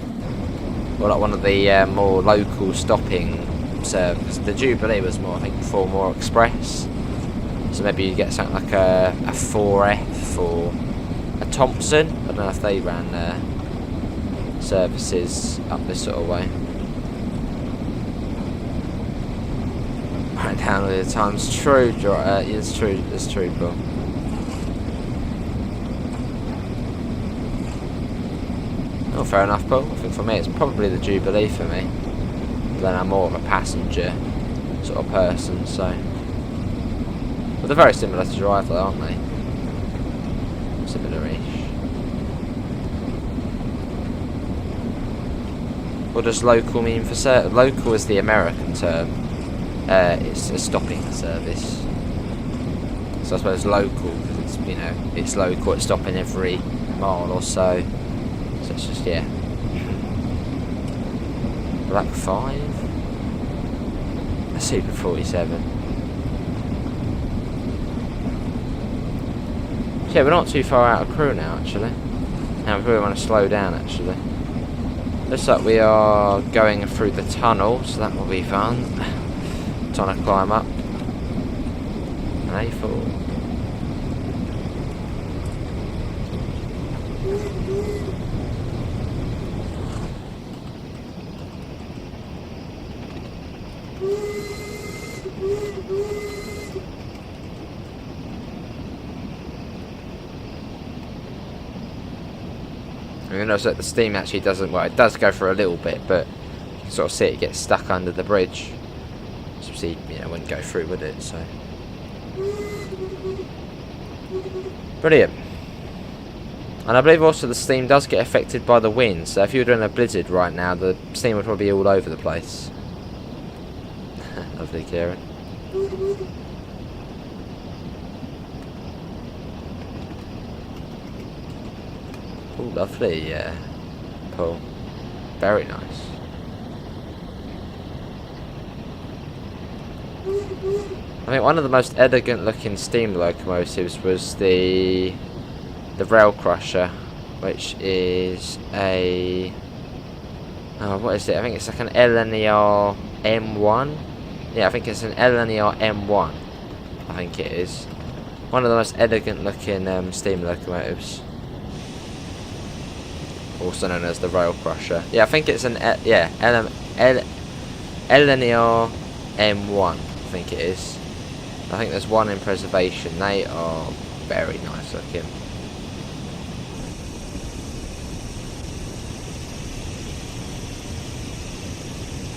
Or like one of the more local stopping services. The Jubilee was more, I think, more express. So maybe you get something like a 4F or a Thompson. I don't know if they ran services up this sort of way. Right down all the times. True, it's true, Paul. Oh, fair enough, Paul. I think for me it's probably the Jubilee for me. But then I'm more of a passenger sort of person, so. But they're very similar to drive though, aren't they? Similar-ish. What does local mean for certain? Local is the American term. It's a stopping service. So I suppose local, because it's, you know, it's local, it's stopping every mile or so. So it's just, yeah. Black 5. A Super 47. So yeah, we're not too far out of Crewe now, actually. Now we really want to slow down, actually. Looks like we are going through the tunnel, so that will be fun. Trying to climb up. An A4. You notice that the steam actually doesn't, well, it does go for a little bit, but you can sort of see it gets stuck under the bridge. So see, you know, wouldn't go through, would it? So brilliant. And I believe also the steam does get affected by the wind. So if you were doing a blizzard right now, the steam would probably be all over the place. Lovely, Kieran. Oh, lovely, yeah. Paul. Very nice. I think one of the most elegant looking steam locomotives was the Rail Crusher, which is a what is it? I think it's like an LNER M1. Yeah, I think it's an LNER M1. I think it is one of the most elegant looking steam locomotives, also known as the Rail Crusher. Yeah, I think it's an LNER M1. I think it is. I think there's one in preservation. They are very nice looking.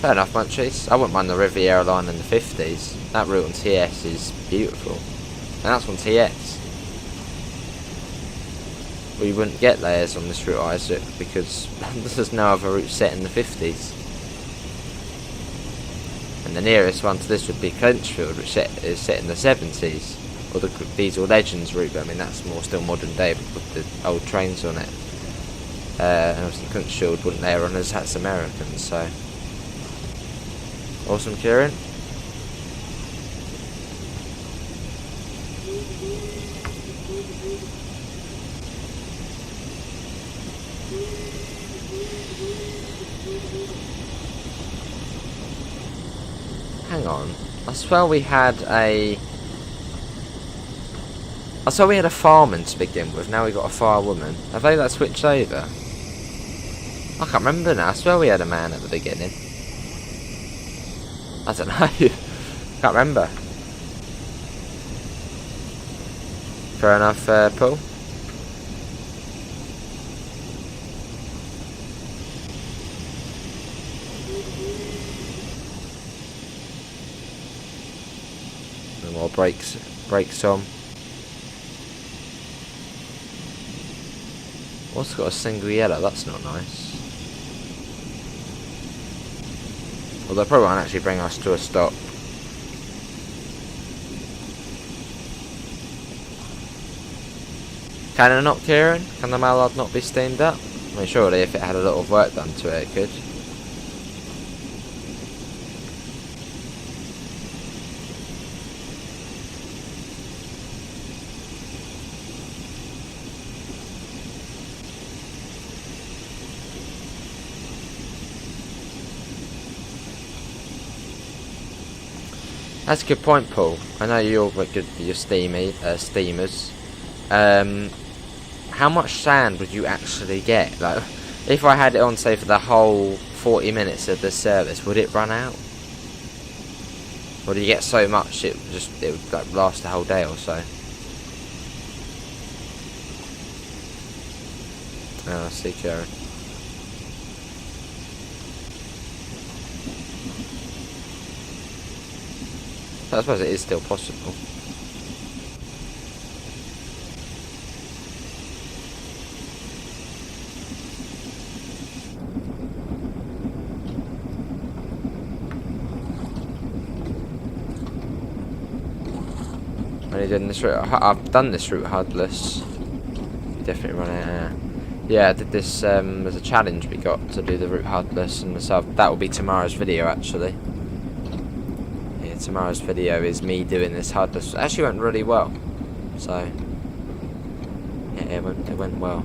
Fair enough, Munchies. I wouldn't mind the Riviera line in the 50s. That route on TS is beautiful. And that's on TS. We wouldn't get layers on this route, Isaac, because there's no other route set in the 50s. And the nearest one to this would be Clinchfield, which is set in the 70s, or the Diesel Legends route. But I mean, that's more still modern day with the old trains on it. And obviously Clinchfield wouldn't air on as that's American, so awesome, Kieran. Hang on, I swear we had a fireman to begin with. Now we got a firewoman. Have they like switched over? I can't remember now. I swear we had a man at the beginning. I don't know. Can't remember. Fair enough, Paul. No more brakes on. What's got a single yellow? That's not nice. Although probably won't actually bring us to a stop. Can it not, Kieran? Can the mallard not be steamed up? I mean, surely if it had a lot of work done to it, it could. That's a good point, Paul. I know you're good with your steamers. How much sand would you actually get? Like, if I had it on, say, for the whole 40 minutes of the service, would it run out? Or do you get so much it would like last the whole day or so? Oh, I see, Karen. I suppose it is still possible. Doing this route. I've done this route HUDless. Definitely run out. Yeah, I did this. There's a challenge we got to do the route HUDless, and so that will be tomorrow's video actually. Yeah, tomorrow's video is me doing this HUDless. It actually went really well. So yeah, it went well.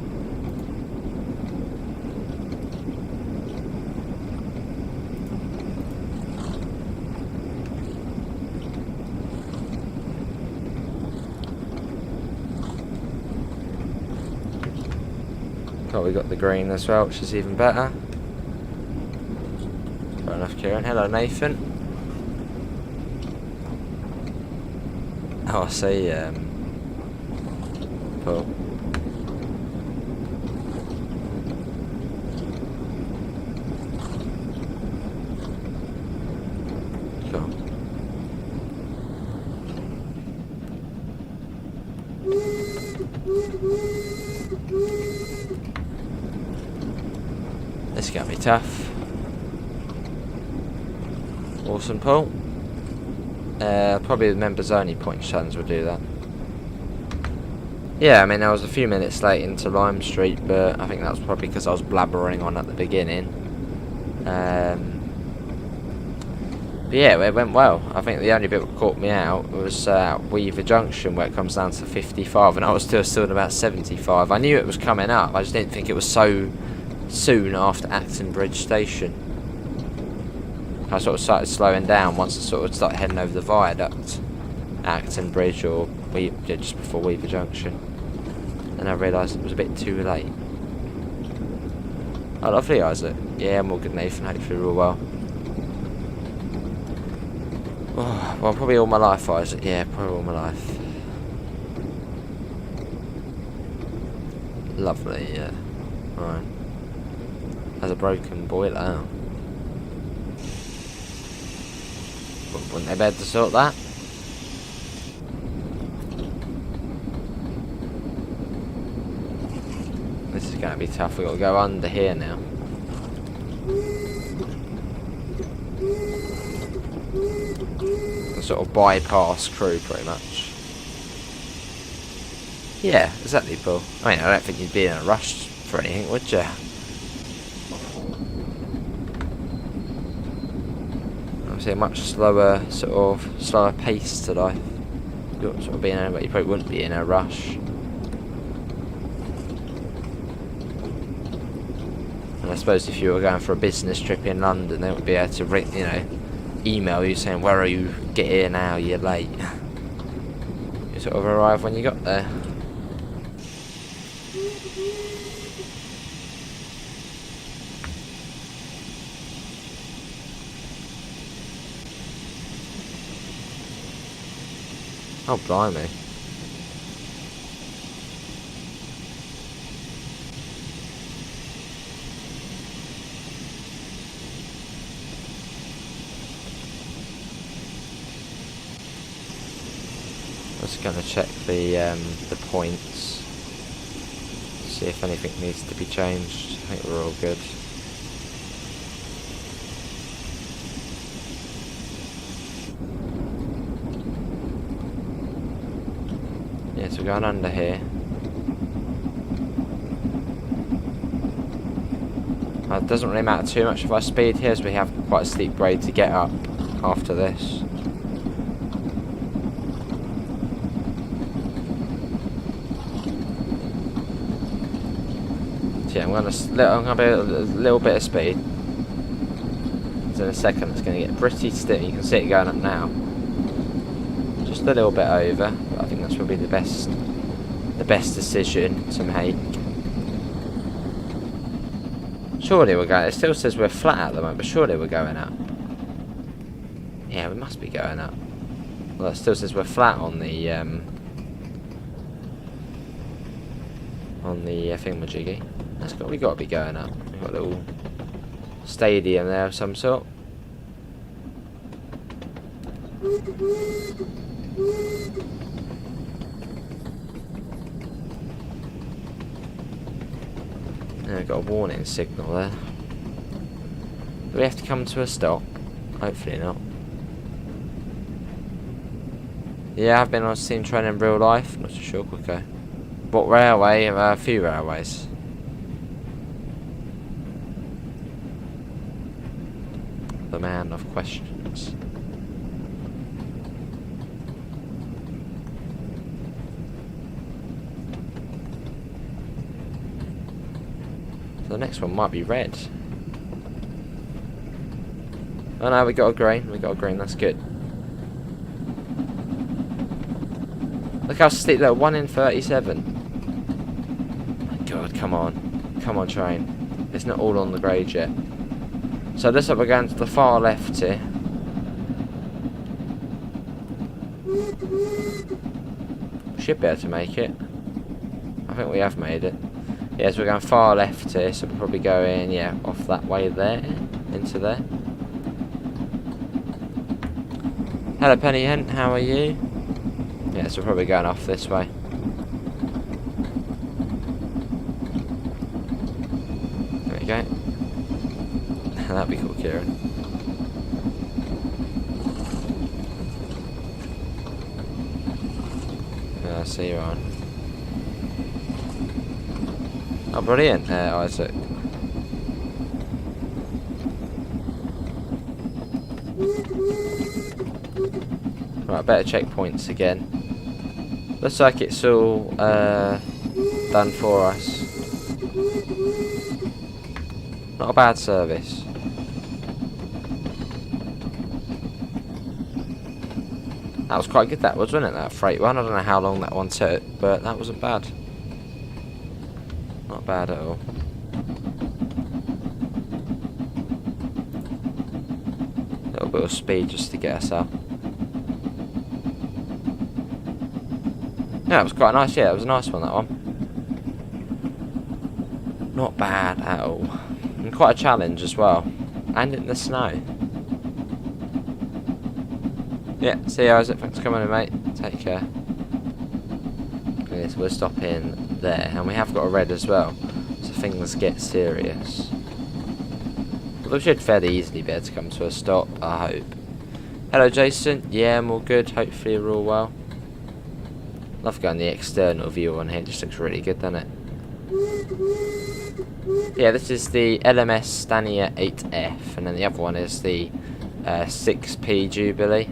Oh, we got the green as well, which is even better. Fair enough, Kieran. Hello, Nathan. Oh, I see, Paul. Cool. This is going to be tough. Awesome, Paul. Probably the members only point challenge will do that. Yeah, I mean, I was a few minutes late into Lime Street, but I think that was probably because I was blabbering on at the beginning. But yeah, it went well. I think the only bit that caught me out was Weaver Junction, where it comes down to 55, and I was still at about 75. I knew it was coming up, I just didn't think it was so soon after Acton Bridge Station. I sort of started slowing down once I sort of started heading over the viaduct, Acton Bridge, or just before Weaver Junction, and I realised it was a bit too late. Oh, lovely, Isaac. Yeah, I'm all good, Nathan. Hopefully we're all well. Oh, well, probably all my life, Isaac. Yeah, probably all my life. Lovely, yeah. Right. Has a broken boiler. Wouldn't they be able to sort that? This is going to be tough. We've got to go under here now. sort of bypass Crewe pretty much. Yeah, exactly, Paul. I mean, I don't think you'd be in a rush for anything, would you? Obviously a much slower, slower pace to life. You probably wouldn't be in a rush. And I suppose if you were going for a business trip in London, they would be able to ring, email you saying, where are you? Get here now, you're late. You sort of arrive when you got there. Oh, blimey. Just going to check the points, see if anything needs to be changed. I think we're all good. Yes, we're going under here. It doesn't really matter too much if I speed here, as we have quite a steep grade to get up after this. So yeah, I'm going to be a little bit of speed. So in a second it's going to get pretty stiff. You can see it going up now. Just a little bit over, but I think that's probably the best decision to make. Surely we're going. It still says we're flat at the moment, but surely we're going up. Yeah, we must be going up. Well, it still says we're flat on the thingamajiggy. We got to be going up. We've got a little stadium there of some sort. And we've got a warning signal there. Do we have to come to a stop? Hopefully not. Yeah, I've been on steam train in real life. Not too sure. Okay. What railway? A few railways. The man of questions. The next one might be red. Oh no, we got a green. That's good. Look how steep that 1 in 37. My God, come on, train. It's not all on the grade yet. So this up, we're going to the far left here. Should be able to make it. I think we have made it. Yeah, so we're going far left here, so we'll probably go in, yeah, off that way there, into there. Hello Penny Hent, how are you? Yeah, so we're probably going off this way. There we go. That'd be cool, Kieran. Yeah, I see you on. Oh, brilliant, Isaac. Right, better checkpoints again. Looks like it's all done for us. Not a bad service. That was quite good, that was, wasn't it, that freight one? I don't know how long that one took, but that wasn't bad. Not bad at all. A little bit of speed just to get us up. Yeah, it was quite nice, yeah, it was a nice one, that one. Not bad at all. And quite a challenge as well. And in the snow. Yeah, see you, Isaac. Thanks for coming in, mate. Take care. Okay, so we're stopping there. And we have got a red as well. So things get serious. But we should fairly easily be able to come to a stop, I hope. Hello Jason, yeah, I'm all good, hopefully you're all well. Love getting the external view on here, it just looks really good, doesn't it? Yeah, this is the LMS Stania 8F, and then the other one is the 6P Jubilee.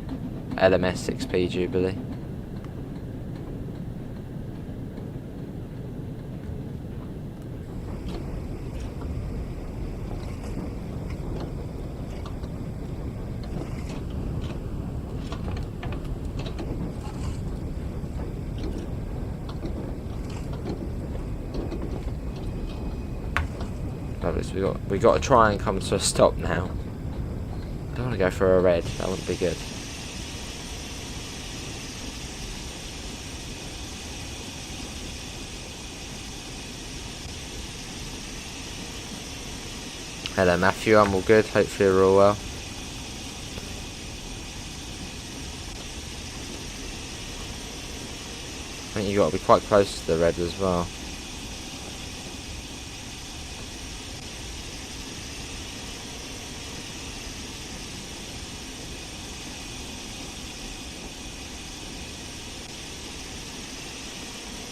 LMS 6P Jubilee. We got to try and come to a stop now. Don't want to go for a red. That wouldn't be good. Hello Matthew, I'm all good. Hopefully you're all well. I think you got to be quite close to the red as well.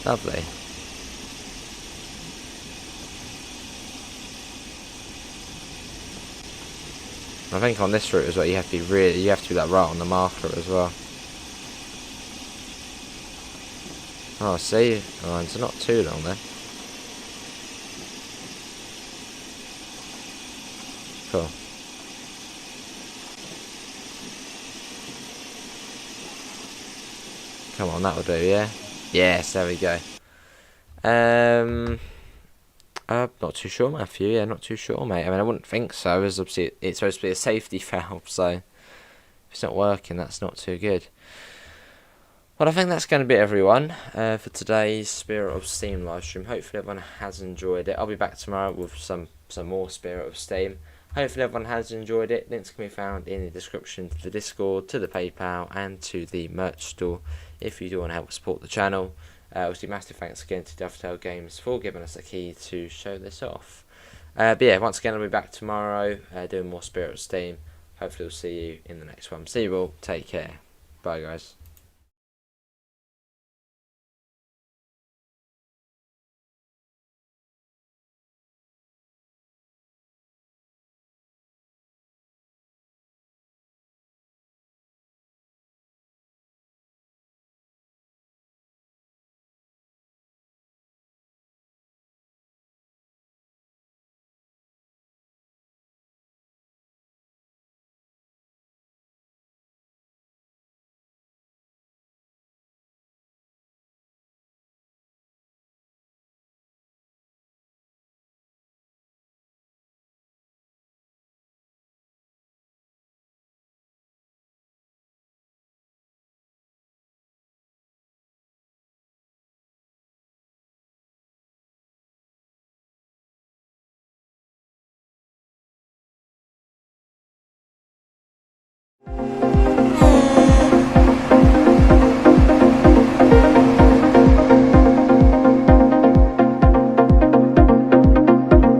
Lovely. I think on this route as well, you have to be like right on the marker as well. Oh, see, lines are not too long then. Cool. Come on, that'll do, yeah. Yes, there we go. Not too sure, Matthew. Yeah, not too sure, mate. I mean, I wouldn't think so, as obviously it's supposed to be a safety valve, so if it's not working, that's not too good. Well, I think that's going to be everyone for today's Spirit of Steam live stream. Hopefully everyone has enjoyed it. I'll be back tomorrow with some more Spirit of Steam. Hopefully everyone has enjoyed it. Links can be found in the description to the Discord, to the PayPal, and to the merch store if you do want to help support the channel. Obviously, massive thanks again to Dovetail Games for giving us a key to show this off. But yeah, once again, I'll be back tomorrow doing more Spirit of Steam. Hopefully, we'll see you in the next one. See you all. Take care. Bye, guys.